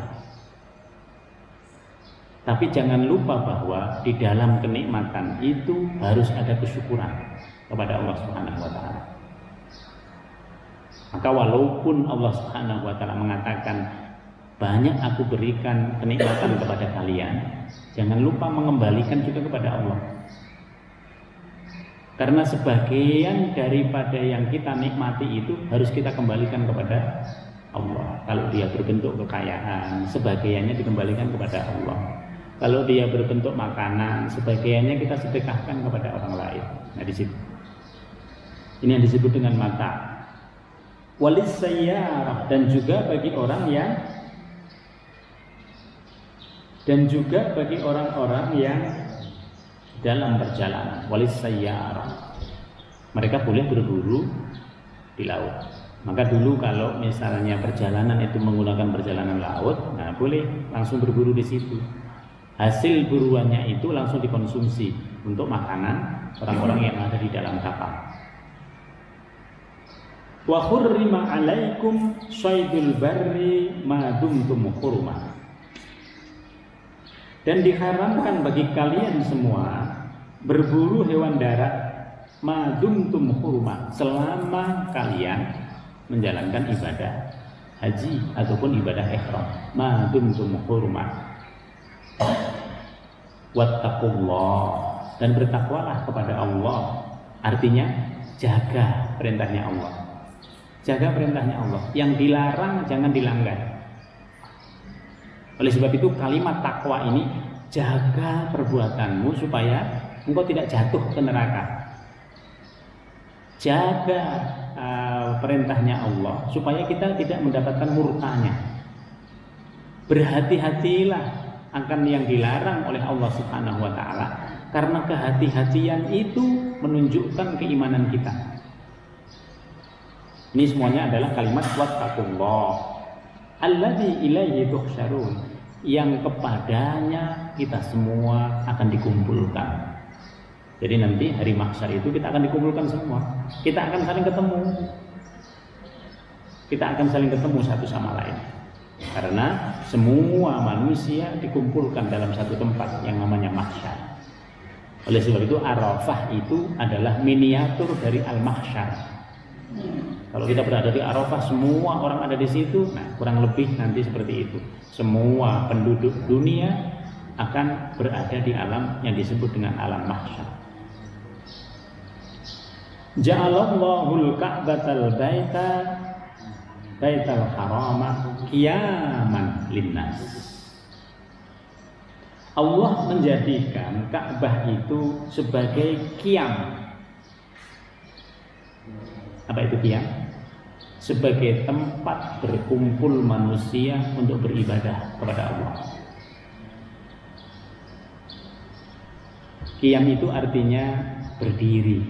Tapi jangan lupa bahwa di dalam kenikmatan itu harus ada kesyukuran kepada Allah Subhanahu wa taala. Maka walaupun Allah Subhanahu wa taala mengatakan banyak aku berikan kenikmatan kepada kalian, jangan lupa mengembalikan juga kepada Allah. Karena sebagian daripada yang kita nikmati itu harus kita kembalikan kepada Allah. Kalau dia berbentuk kekayaan, sebagiannya dikembalikan kepada Allah. Kalau dia berbentuk makanan, sebagiannya kita sedekahkan kepada orang lain. Nah, di situ. Ini yang disebut dengan mata. Walis sayyarah, dan juga bagi orang-orang yang dalam perjalanan. Walis sayyarah, mereka boleh berburu di laut. Maka dulu kalau misalnya perjalanan itu menggunakan perjalanan laut, nah boleh langsung berburu di situ. Hasil buruannya itu langsung dikonsumsi untuk makanan orang-orang yang ada di dalam kapal. Wa hurrima 'alaikum syaidul barri ma dumtum hurma. Dan diharamkan bagi kalian semua berburu hewan darat ma dumtum hurma, selama kalian menjalankan ibadah haji ataupun ibadah ihram. Ma dumtum hurma. Wattaqullah, dan bertakwalah kepada Allah. Artinya jaga perintahnya Allah. Jaga perintahnya Allah. Yang dilarang jangan dilanggar. Oleh sebab itu kalimat takwa ini, jaga perbuatanmu supaya engkau tidak jatuh ke neraka. Jaga perintahnya Allah supaya kita tidak mendapatkan murkanya. Berhati-hatilah akan yang dilarang oleh Allah Subhanahu wa taala, karena kehati-hatian itu menunjukkan keimanan kita. Ini semuanya adalah kalimat wattaqullah alladzi ilaihi tuhsyarun, yang kepadanya kita semua akan dikumpulkan. Jadi nanti hari mahsyar itu kita akan dikumpulkan semua. Kita akan saling ketemu. Kita akan saling ketemu satu sama lain. Karena semua manusia dikumpulkan dalam satu tempat yang namanya mahsyar. Oleh sebab itu Arafah itu adalah miniatur dari al-mahsyar. Kalau kita berada di Arafah, semua orang ada di situ. Nah, kurang lebih nanti seperti itu. Semua penduduk dunia akan berada di alam yang disebut dengan alam mahsyar. Ja'alallahul ka'batal baital harama qiyaman linnas. Allah menjadikan Ka'bah itu sebagai qiyam. Apa itu qiyam? Sebagai tempat berkumpul manusia untuk beribadah kepada Allah. Qiyam itu artinya berdiri,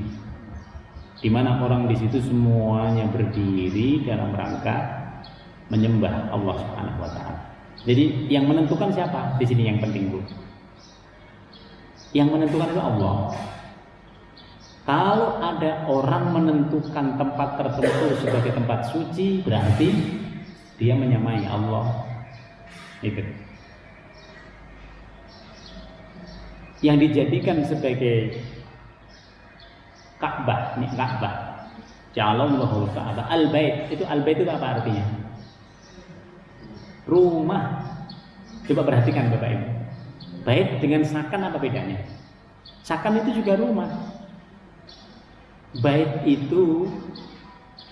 di mana orang di situ semuanya berdiri dalam rangka menyembah Allah Subhanahu wa taala. Jadi yang menentukan siapa? Di sini yang penting, Bu. Yang menentukan itu Allah. Kalau ada orang menentukan tempat tertentu sebagai tempat suci, berarti dia menyamai Allah. Itu. Yang dijadikan sebagai Ka'bah, ini Ka'bah. Ja'alallahu Ka'bah. Al-Bait, itu Al-Bait itu apa artinya? Rumah. Coba perhatikan Bapak Ibu. Bait dengan sakan apa bedanya? Sakan itu juga rumah. Bait itu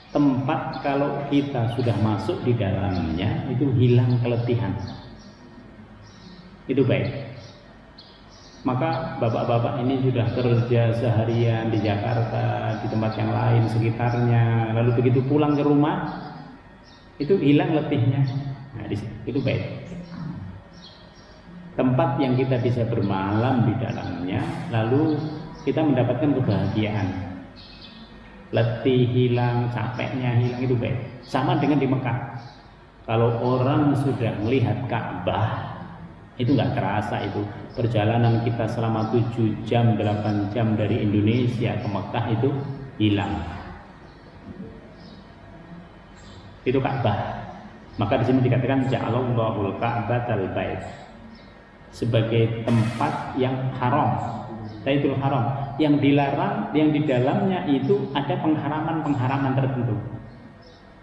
tempat kalau kita sudah masuk di dalamnya itu hilang keletihan. Itu bait. Maka bapak-bapak ini sudah kerja seharian di Jakarta, di tempat yang lain sekitarnya, lalu begitu pulang ke rumah itu hilang letihnya. Nah, itu bait. Tempat yang kita bisa bermalam di dalamnya, lalu kita mendapatkan kebahagiaan. Letih hilang, capeknya hilang, itu bait. Sama dengan di Mekah. Kalau orang sudah melihat Ka'bah, itu nggak terasa itu. Perjalanan kita selama 7 jam, 8 jam dari Indonesia ke Mekah itu hilang. Itu Ka'bah. Maka di sini dikatakan ja'alallahul Ka'batal bait, sebagai tempat yang haram, Baitul Haram, yang dilarang, yang di dalamnya itu ada pengharaman tertentu.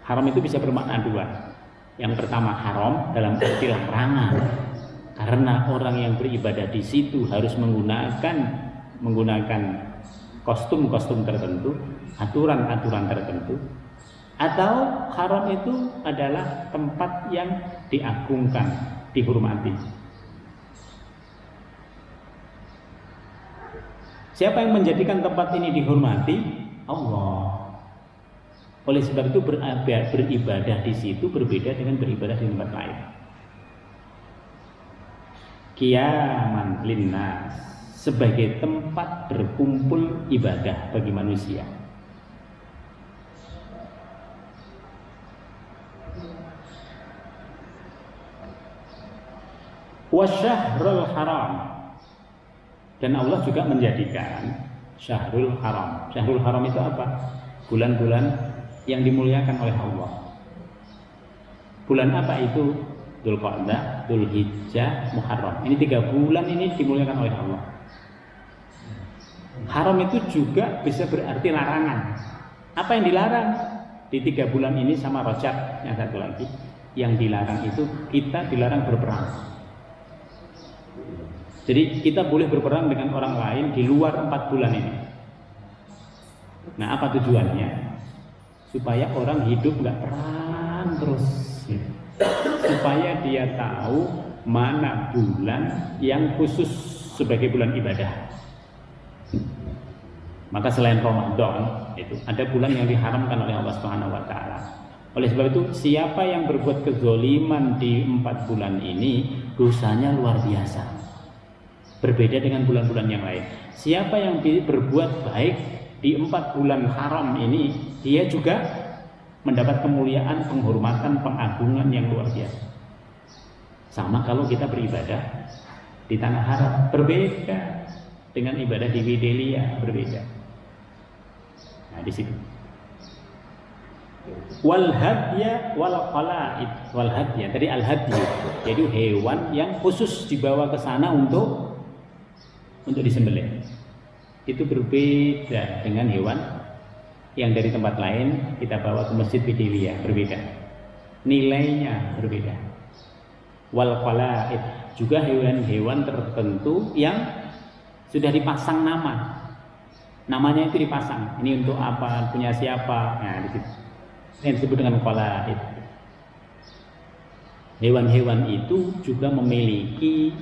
Haram itu bisa bermakna dua. Yang pertama haram dalam arti larangan, karena orang yang beribadah di situ harus menggunakan kostum-kostum tertentu, aturan-aturan tertentu. Atau haram itu adalah tempat yang diagungkan, dihormati. Siapa yang menjadikan tempat ini dihormati? Allah. Oleh sebab itu beribadah di situ berbeda dengan beribadah di tempat lain. Qiyaman linnas, sebagai tempat berkumpul ibadah bagi manusia. Wasyahrul haram, dan Allah juga menjadikan syahrul haram. Syahrul haram itu apa? Bulan-bulan yang dimuliakan oleh Allah. Bulan apa itu? Dzulqa'dah, Dzulhijjah, Muharram. Ini 3 bulan ini dimuliakan oleh Allah. Haram itu juga bisa berarti larangan. Apa yang dilarang? Di 3 bulan ini sama Rajab yang satu lagi. Yang dilarang itu kita dilarang berperang. Jadi kita boleh berperang dengan orang lain di luar 4 bulan ini. Nah, apa tujuannya? Supaya orang hidup nggak perang terus, supaya dia tahu mana bulan yang khusus sebagai bulan ibadah. Maka selain Ramadan itu ada bulan yang diharamkan oleh Allah Subhanahu wa taala. Oleh sebab itu siapa yang berbuat kezaliman di 4 bulan ini, dosanya luar biasa. Berbeda dengan bulan-bulan yang lain. Siapa yang berbuat baik di 4 bulan haram ini, dia juga mendapat kemuliaan, penghormatan, pengagungan yang luar biasa. Sama kalau kita beribadah di tanah haram, berbeda dengan ibadah di Widelia, berbeda. Nah, di situ. Wal hadya wal qala'id. Wal hadya, tadi al hadyu, yaitu hewan yang khusus dibawa ke sana untuk disembelih. Itu berbeda dengan hewan yang dari tempat lain kita bawa ke masjid Widelia, berbeda. Nilainya berbeda. Wal qala'id, juga hewan-hewan tertentu yang sudah dipasang nama. Namanya itu dipasang. Ini untuk apa? Punya siapa? Nah, di situ. Ini disebut dengan qala'id. Hewan-hewan itu juga memiliki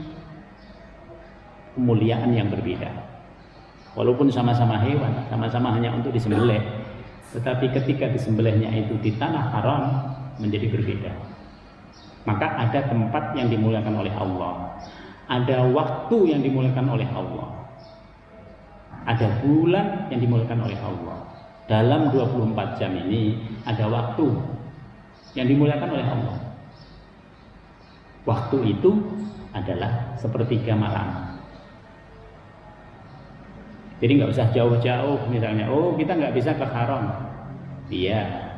kemuliaan yang berbeda. Walaupun sama-sama hewan, sama-sama hanya untuk disembelih, tetapi ketika disembelihnya itu di tanah haram menjadi berbeda. Maka ada tempat yang dimuliakan oleh Allah, ada waktu yang dimuliakan oleh Allah, ada bulan yang dimuliakan oleh Allah. Dalam 24 jam ini ada waktu yang dimuliakan oleh Allah. Waktu itu adalah sepertiga malam. Jadi nggak usah jauh-jauh, misalnya, oh kita nggak bisa ke haram. Iya,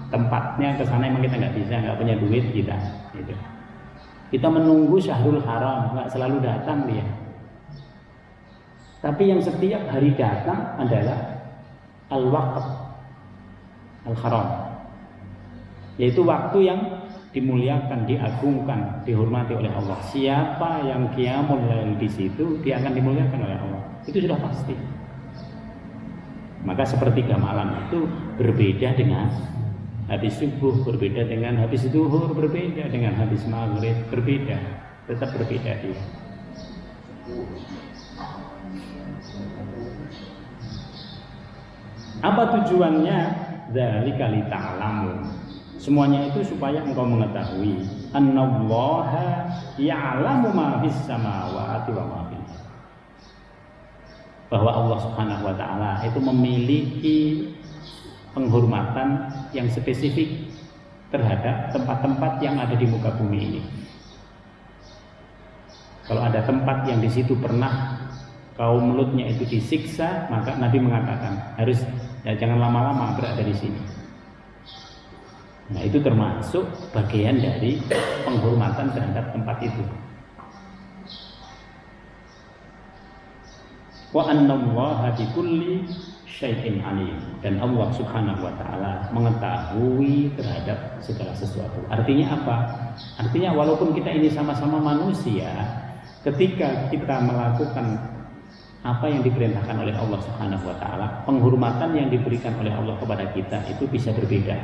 tempatnya ke sana emang kita nggak bisa, nggak punya duit kita. Gitu. Kita menunggu syahrul haram, nggak selalu datang dia. Tapi yang setiap hari datang adalah al-waqt al-haram, yaitu waktu yang dimuliakan, diagungkan, dihormati oleh Allah. Siapa yang qiyamul lail di situ, dia akan dimuliakan oleh Allah. Itu sudah pasti. Maka sepertiga malam itu berbeda dengan habis subuh, berbeda dengan habis zuhur, berbeda dengan habis maghrib, berbeda, tetap berbeda dia. Apa tujuannya? Dzalika lita'lamu. Semuanya itu supaya engkau mengetahui annallaha ya'lamu ma fis samawati wa ma fil ardh. Bahwa Allah Subhanahu wa taala itu memiliki penghormatan yang spesifik terhadap tempat-tempat yang ada di muka bumi ini. Kalau ada tempat yang di situ pernah kaum Lutnya itu disiksa, maka Nabi mengatakan harus jangan lama-lama berada di sini. Nah, itu termasuk bagian dari penghormatan terhadap tempat itu. Wa annallaha bikulli syai'in alim, dan Allah Subhanahu wa taala mengetahui terhadap segala sesuatu. Artinya apa? Artinya walaupun kita ini sama-sama manusia, ketika kita melakukan apa yang diperintahkan oleh Allah Subhanahu wa taala, penghormatan yang diberikan oleh Allah kepada kita itu bisa berbeda.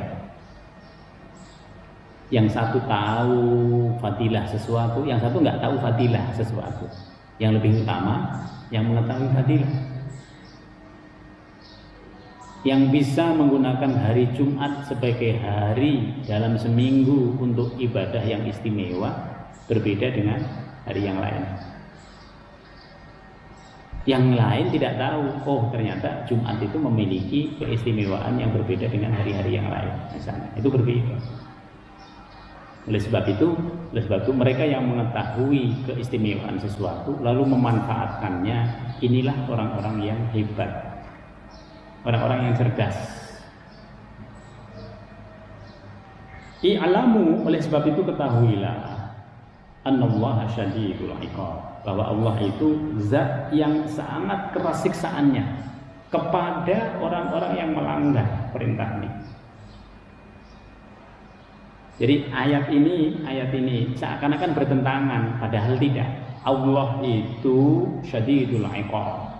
Yang satu tahu fadilah sesuatu, yang satu nggak tahu fadilah sesuatu. Yang lebih utama yang mengetahui fadilah, yang bisa menggunakan hari Jumat sebagai hari dalam seminggu untuk ibadah yang istimewa, berbeda dengan hari yang lain. Yang lain tidak tahu, oh ternyata Jumat itu memiliki keistimewaan yang berbeda dengan hari-hari yang lain, misalnya. Itu berbeda. Oleh sebab itu mereka yang mengetahui keistimewaan sesuatu lalu memanfaatkannya, inilah orang-orang yang hebat, orang-orang yang cerdas. I'lamu, oleh sebab itu ketahuilah, annallaha syadidul iqab, bahwa Allah itu zat yang sangat keras siksaannya kepada orang-orang yang melanggar perintah ini. Jadi ayat ini seakan-akan bertentangan, padahal tidak. Allah itu syadidul iqab,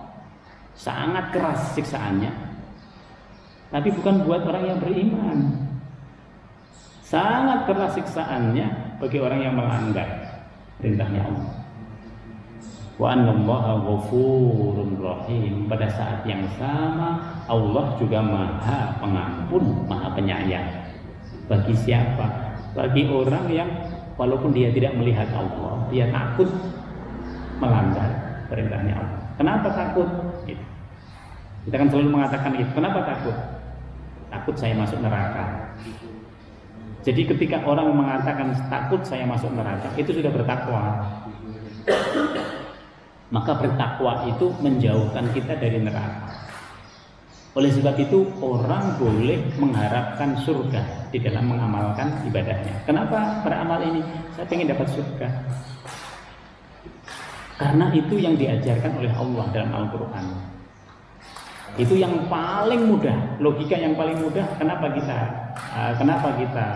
sangat keras siksaannya, tapi bukan buat orang yang beriman. Sangat keras siksaannya bagi orang yang melanggar perintahnya Allah. Wa annallaha ghafurur rahim, pada saat yang sama Allah juga Maha Pengampun, Maha Penyayang. Bagi siapa? Bagi orang yang walaupun dia tidak melihat Allah, dia takut melanggar perintahnya Allah. Kenapa takut? Gitu. Kita kan selalu mengatakan itu. Kenapa takut? Takut saya masuk neraka. Jadi ketika orang mengatakan takut saya masuk neraka, itu sudah bertakwa. Maka bertakwa itu menjauhkan kita dari neraka. Oleh sebab itu orang boleh mengharapkan surga di dalam mengamalkan ibadahnya. Kenapa beramal ini? Saya ingin dapat surga. Karena itu yang diajarkan oleh Allah dalam Al-Quran. Itu yang paling mudah, logika yang paling mudah. Kenapa kita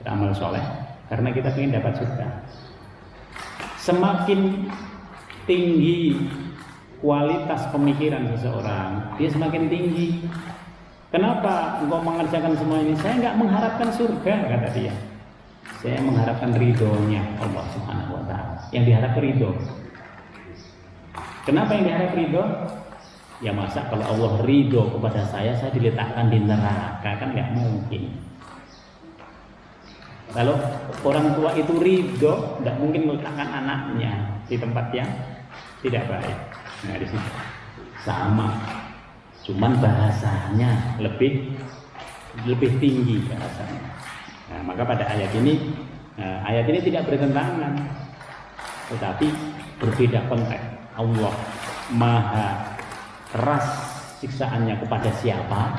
beramal soleh? Karena kita ingin dapat surga. Semakin tinggi kualitas pemikiran seseorang, dia semakin tinggi. Kenapa engkau mengerjakan semua ini? Saya nggak mengharapkan surga, kata dia. Saya mengharapkan ridhonya Allah Subhanahu wa ta'ala. Yang diharap ridho. Kenapa yang diharap ridho? Ya masa kalau Allah ridho kepada saya diletakkan di neraka, kan nggak mungkin. Kalau orang tua itu ridho, nggak mungkin meletakkan anaknya di tempat yang tidak baik. Nah di sini sama, cuman bahasanya lebih tinggi bahasanya. Nah, maka pada ayat ini tidak bertentangan, tetapi berbeda konteks. Allah Maha keras siksaannya kepada siapa?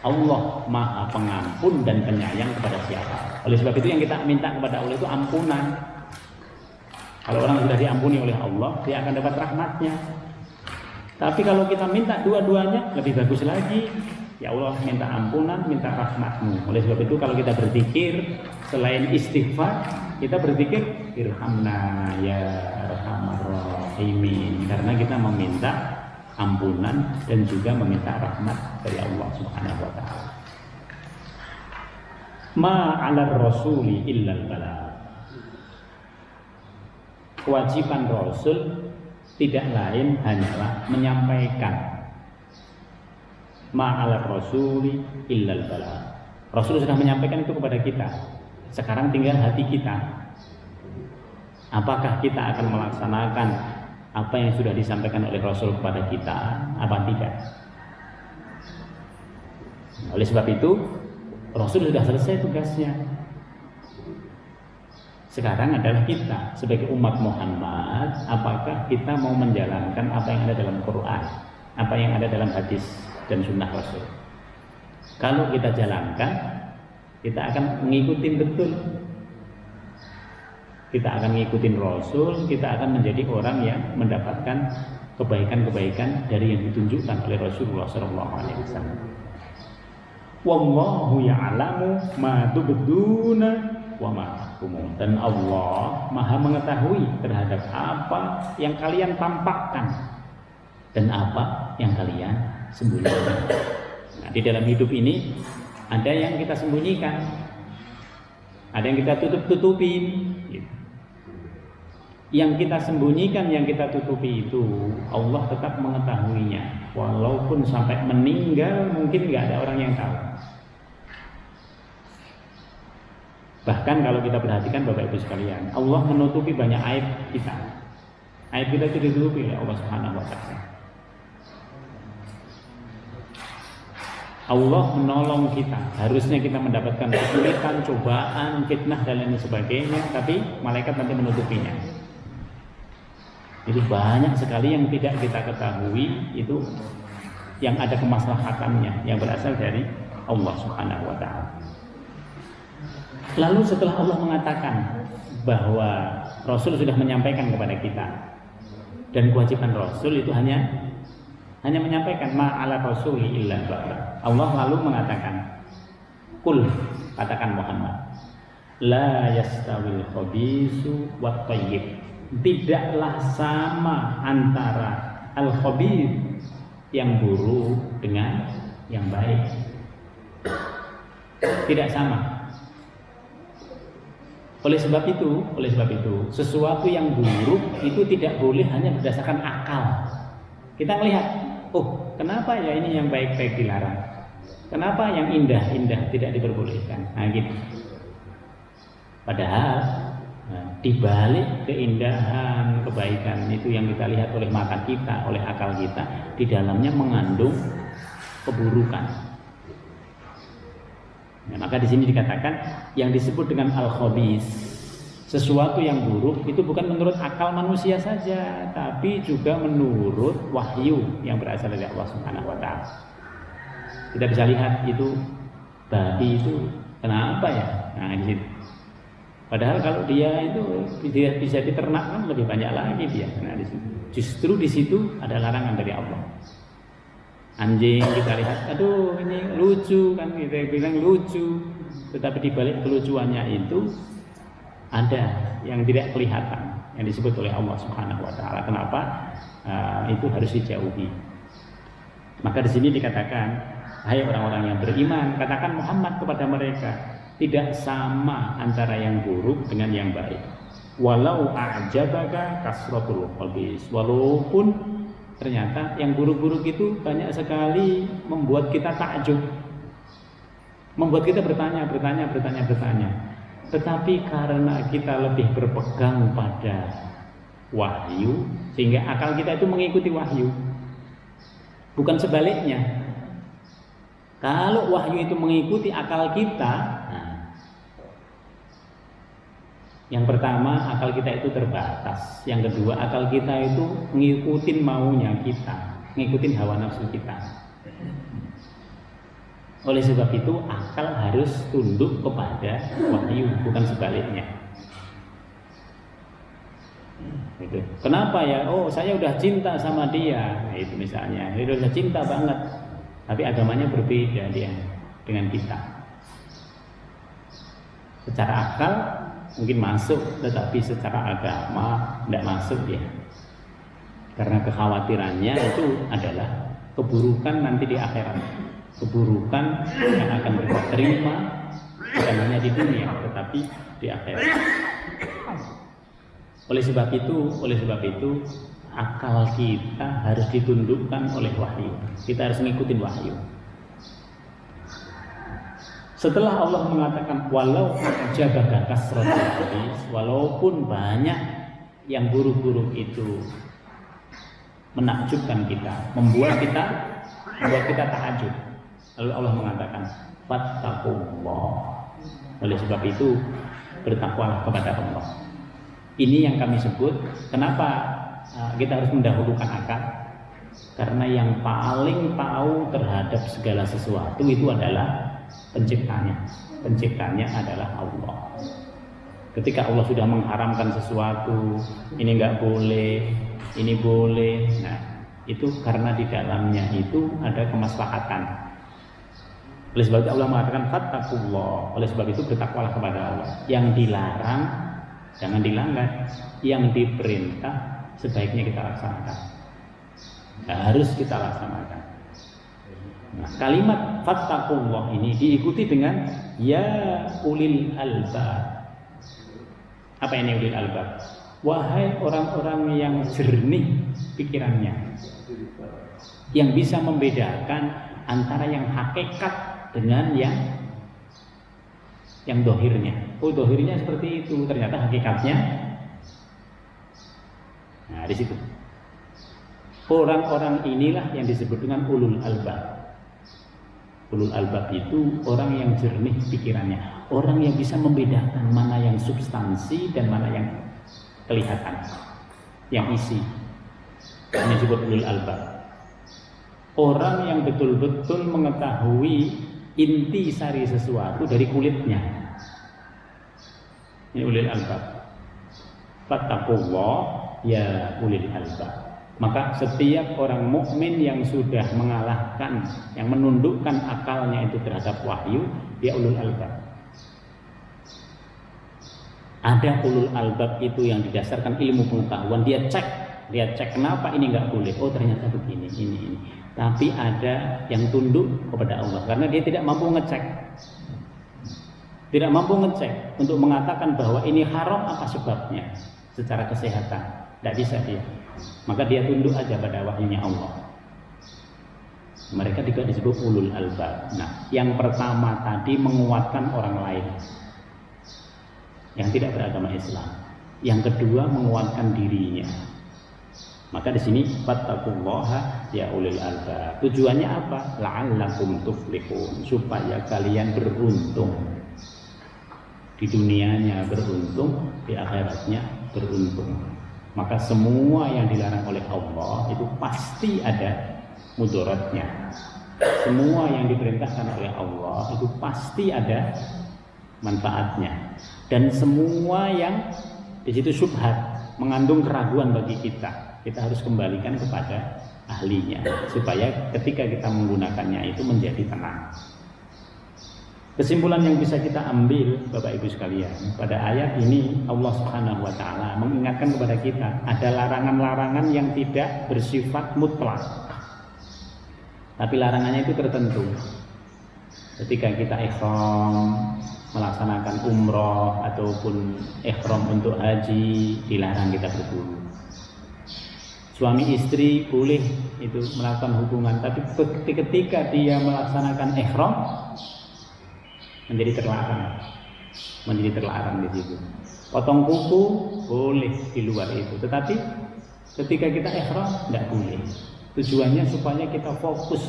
Allah Maha Pengampun dan Penyayang kepada siapa? Oleh sebab itu yang kita minta kepada Allah itu ampunan. Kalau orang sudah diampuni oleh Allah, dia akan dapat rahmatnya. Tapi kalau kita minta dua-duanya, lebih bagus lagi. Ya Allah, minta ampunan, minta rahmatmu. Oleh sebab itu kalau kita berzikir, selain istighfar, kita berzikir irhamna ya arhamar rahimin, karena kita meminta ampunan dan juga meminta rahmat dari Allah Subhanahu wa ta'ala. Ma 'alar rasuli illal balagh. Kewajiban Rasul tidak lain hanyalah menyampaikan. Ma'alar rasuli illal balagh. Rasul sudah menyampaikan itu kepada kita. Sekarang tinggal hati kita. Apakah kita akan melaksanakan apa yang sudah disampaikan oleh Rasul kepada kita, apa tidak? Oleh sebab itu Rasul sudah selesai tugasnya. Sekarang adalah kita sebagai umat Muhammad, apakah kita mau menjalankan apa yang ada dalam Quran, apa yang ada dalam hadis dan sunnah Rasul. Kalau kita jalankan, kita akan mengikuti betul. Kita akan mengikuti Rasul, kita akan menjadi orang yang mendapatkan kebaikan-kebaikan dari yang ditunjukkan oleh Rasulullah SAW. Wallahu ya'lamu ma tubduna wa ma takumun. Dan Allah Maha mengetahui terhadap apa yang kalian tampakkan dan apa yang kalian sembunyikan. Nah, di dalam hidup ini ada yang kita sembunyikan, ada yang kita tutup-tutupin. Yang kita sembunyikan, yang kita tutupi itu Allah tetap mengetahuinya. Walaupun sampai meninggal mungkin nggak ada orang yang tahu. Bahkan kalau kita perhatikan Bapak Ibu sekalian, Allah menutupi banyak aib kita. Aib kita itu ditutupi oleh Allah Subhanahu wa Ta'ala. Allah menolong kita. Harusnya kita mendapatkan kesulitan, cobaan, fitnah dan lain sebagainya, tapi malaikat nanti menutupinya. Jadi banyak sekali yang tidak kita ketahui, itu yang ada kemaslahatannya yang berasal dari Allah Subhanahu wa Ta'ala. Lalu setelah Allah mengatakan bahwa Rasul sudah menyampaikan kepada kita, dan kewajiban Rasul itu hanya menyampaikan ma'ala rasuli illa bala. Allah lalu mengatakan, Qul, katakan Muhammad, la yastawil khabisu wat thayyib. Tidaklah sama antara al-khabith yang buruk dengan yang baik. Tidak sama. Oleh sebab itu, sesuatu yang buruk itu tidak boleh hanya berdasarkan akal. Kita melihat, oh, kenapa ya ini yang baik-baik dilarang? Kenapa yang indah-indah tidak diperbolehkan? Nah, gitu. Padahal di balik keindahan, kebaikan itu yang kita lihat oleh mata kita, oleh akal kita, di dalamnya mengandung keburukan. Nah, maka di sini dikatakan yang disebut dengan al-khabith, sesuatu yang buruk itu bukan menurut akal manusia saja, tapi juga menurut wahyu yang berasal dari Allah Subhanahu wa Ta'ala. Kita bisa lihat itu babi itu kenapa ya? Nah, di situ. Padahal kalau dia itu bisa diternakkan lebih banyak lagi dia. Nah, justru di situ ada larangan dari Allah. Anjing kita lihat, aduh ini lucu kan, kita bilang lucu, tetapi di balik kelucuannya itu ada yang tidak kelihatan, yang disebut oleh Allah Subhanahu wa Ta'ala. Kenapa? Itu harus dijauhi. Maka di sini dikatakan, hai orang-orang yang beriman, katakan Muhammad kepada mereka, tidak sama antara yang buruk dengan yang baik. Walau a'jabaka kasratul khabis, walaupun ternyata yang buruk-buruk itu banyak sekali membuat kita takjub, membuat kita bertanya. Tetapi karena kita lebih berpegang pada wahyu, sehingga akal kita itu mengikuti wahyu, bukan sebaliknya. Kalau wahyu itu mengikuti akal kita, yang pertama akal kita itu terbatas, yang kedua akal kita itu ngikutin maunya kita, ngikutin hawa nafsu kita. Oleh sebab itu akal harus tunduk kepada wahyu, bukan sebaliknya. Gitu. Kenapa ya? Oh, saya udah cinta sama dia. Nah, itu misalnya, dia udah cinta banget, tapi agamanya berbeda dia dengan kita. Secara akal mungkin masuk, tetapi secara agama tidak masuk dia. Karena kekhawatirannya itu adalah keburukan nanti di akhirat, keburukan yang akan kita terima bukan hanya di dunia, tetapi di akhirat. Oleh sebab itu akal kita harus ditundukkan oleh wahyu. Kita harus mengikuti wahyu. Setelah Allah mengatakan walau a'jabaka kasratul khabis, walaupun banyak yang buruk-buruk itu menakjubkan kita, membuat kita takjub. Lalu Allah mengatakan fattaqullah. Oleh sebab itu bertakwalah kepada Allah. Ini yang kami sebut kenapa kita harus mendahulukan akal. Karena yang paling tahu terhadap segala sesuatu itu adalah penciptanya. Penciptanya adalah Allah. Ketika Allah sudah mengharamkan sesuatu, ini enggak boleh, ini boleh. Nah, itu karena di dalamnya itu ada kemaslahatan. Oleh sebab itu Allah mengatakan fattaqullah. Oleh sebab itu bertakwalah kepada Allah. Yang dilarang jangan dilanggar, yang diperintah sebaiknya kita laksanakan. Nah, harus kita laksanakan. Nah, kalimat fattaqullah ini diikuti dengan ya ulil albab. Apa ini ulil albab? Wahai orang-orang yang jernih pikirannya, yang bisa membedakan antara yang hakikat dengan yang dohirnya. Oh, dohirnya seperti itu, ternyata hakikatnya. Nah, di situ. Orang-orang inilah yang disebut dengan ulul albab. Ulul albab itu orang yang jernih pikirannya, orang yang bisa membedakan mana yang substansi dan mana yang kelihatan, yang isi. Ini disebut ulul albab. Orang yang betul-betul mengetahui inti sari sesuatu dari kulitnya. Ini ulul albab. Fattaqullah ya ulil albab. Maka setiap orang mukmin yang sudah mengalahkan, yang menundukkan akalnya itu terhadap wahyu, dia ulul albab. Ada ulul albab itu yang didasarkan ilmu pengetahuan, dia cek kenapa ini nggak boleh. Oh, ternyata begini, ini. Tapi ada yang tunduk kepada Allah karena dia tidak mampu ngecek. Tidak mampu ngecek untuk mengatakan bahwa ini haram apa sebabnya secara kesehatan. Tidak bisa dia. Maka dia tunduk aja pada wahyunya Allah. Mereka juga disebut ulul albab. Nah, yang pertama tadi menguatkan orang lain yang tidak beragama Islam. Yang kedua menguatkan dirinya. Maka di sini fattaqullaha ya ulil albab. Tujuannya apa? La'allakum tuflihun, supaya kalian beruntung. Di dunianya beruntung, di akhiratnya beruntung. Maka semua yang dilarang oleh Allah itu pasti ada mudaratnya. Semua yang diperintahkan oleh Allah itu pasti ada manfaatnya. Dan semua yang di situ syubhat, mengandung keraguan bagi kita, kita harus kembalikan kepada ahlinya supaya ketika kita menggunakannya itu menjadi tenang. Kesimpulan yang bisa kita ambil Bapak Ibu sekalian, pada ayat ini Allah Subhanahu wa taala mengingatkan kepada kita ada larangan-larangan yang tidak bersifat mutlak. Tapi larangannya itu tertentu. Ketika kita ihram melaksanakan umroh ataupun ihram untuk haji, dilarang kita berburu. Suami istri boleh itu melakukan hubungan, tapi ketika dia melaksanakan ihram menjadi terlarang di situ. Potong kuku boleh di luar itu, tetapi ketika kita ihram tidak boleh. Tujuannya supaya kita fokus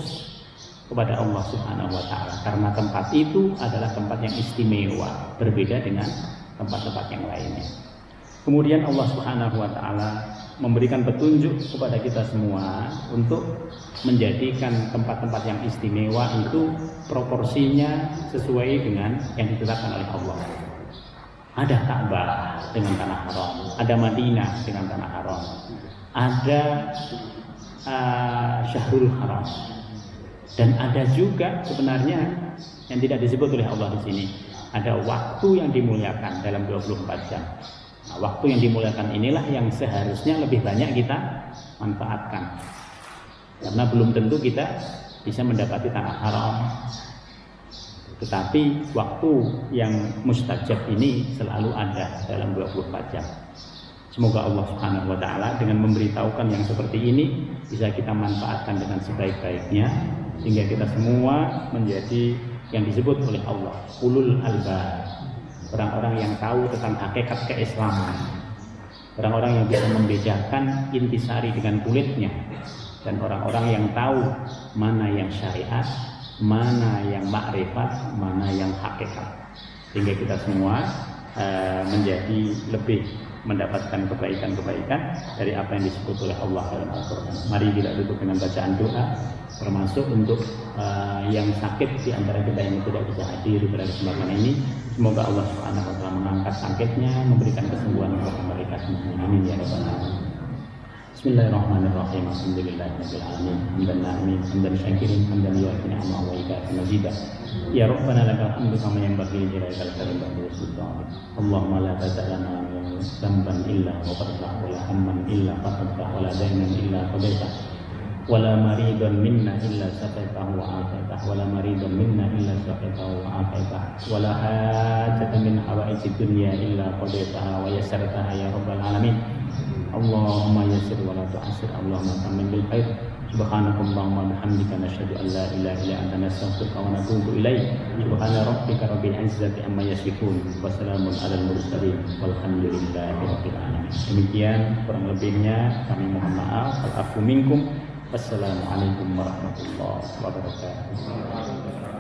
kepada Allah Subhanahu wa taala, karena tempat itu adalah tempat yang istimewa, berbeda dengan tempat-tempat yang lainnya. Kemudian Allah Subhanahu wa taala memberikan petunjuk kepada kita semua untuk menjadikan tempat-tempat yang istimewa itu proporsinya sesuai dengan yang ditetapkan oleh Allah. Ada Ka'bah dengan tanah haram, ada Madinah dengan tanah haram, ada Syahrul Haram, dan ada juga sebenarnya yang tidak disebut oleh Allah di sini. Ada waktu yang dimuliakan dalam 24 jam. Nah, waktu yang dimuliakan inilah yang seharusnya lebih banyak kita manfaatkan, karena belum tentu kita bisa mendapati tanah haram. Tetapi waktu yang mustajab ini selalu ada dalam 24 jam. Semoga Allah Subhanahu wa taala dengan memberitahukan yang seperti ini bisa kita manfaatkan dengan sebaik-baiknya, sehingga kita semua menjadi yang disebut oleh Allah ulul albab, orang-orang yang tahu tentang hakikat keislaman, orang-orang yang bisa membedakan intisari dengan kulitnya, dan orang-orang yang tahu mana yang syariat, mana yang makrifat, mana yang hakikat, sehingga kita semua menjadi lebih mendapatkan kebaikan-kebaikan dari apa yang disebut oleh Allah dalam Al-Quran. Mari kita duduk dengan bacaan doa, termasuk untuk yang sakit di antara kita yang tidak bisa hadir pada kesempatan ini. Semoga Allah Subhanahu wa taala mengangkat sakitnya, memberikan kesembuhan kepada mereka semua. Amin ya rabbal alamin. Bismillahirrahmanirrahim. Alhamdulillahirabbil alamin. Hamdan na'imin, hamdan syakirin, hamdan yu'ti ni'ama wa yukafi mazida. Ya Rabbana lakal hamdu kama yanbaghi li jalalil karim wa sultanik. Allahumma la tad'alana zamban illa ghafartah wa la hamman illa fatatah wa la daynan illa qadaitah wa la maridan minna illa saqaitahu wa afaitah wa la maridan minna illa saqaitahu wa afaitah wa la hajatan min hawaijid dunya illa qadaitaha wa yassartaha ya rabbal alamin. Allahumma yassir wa la tu'assir, Allahumma tammin bil khair. Subhanakallahumma bihamdika nasyhadu an la ilaha illa anta nastaghfiruka wa natubu ilaik. Subhana rabbika rabbil izzati amma yasifun wa salamun alal mursalin walhamdulillahi rabbil alamin. Demikian kurang lebihnya kami mohon maaf. Al-afwu minkum. Wassalamualaikum warahmatullahi wabarakatuh.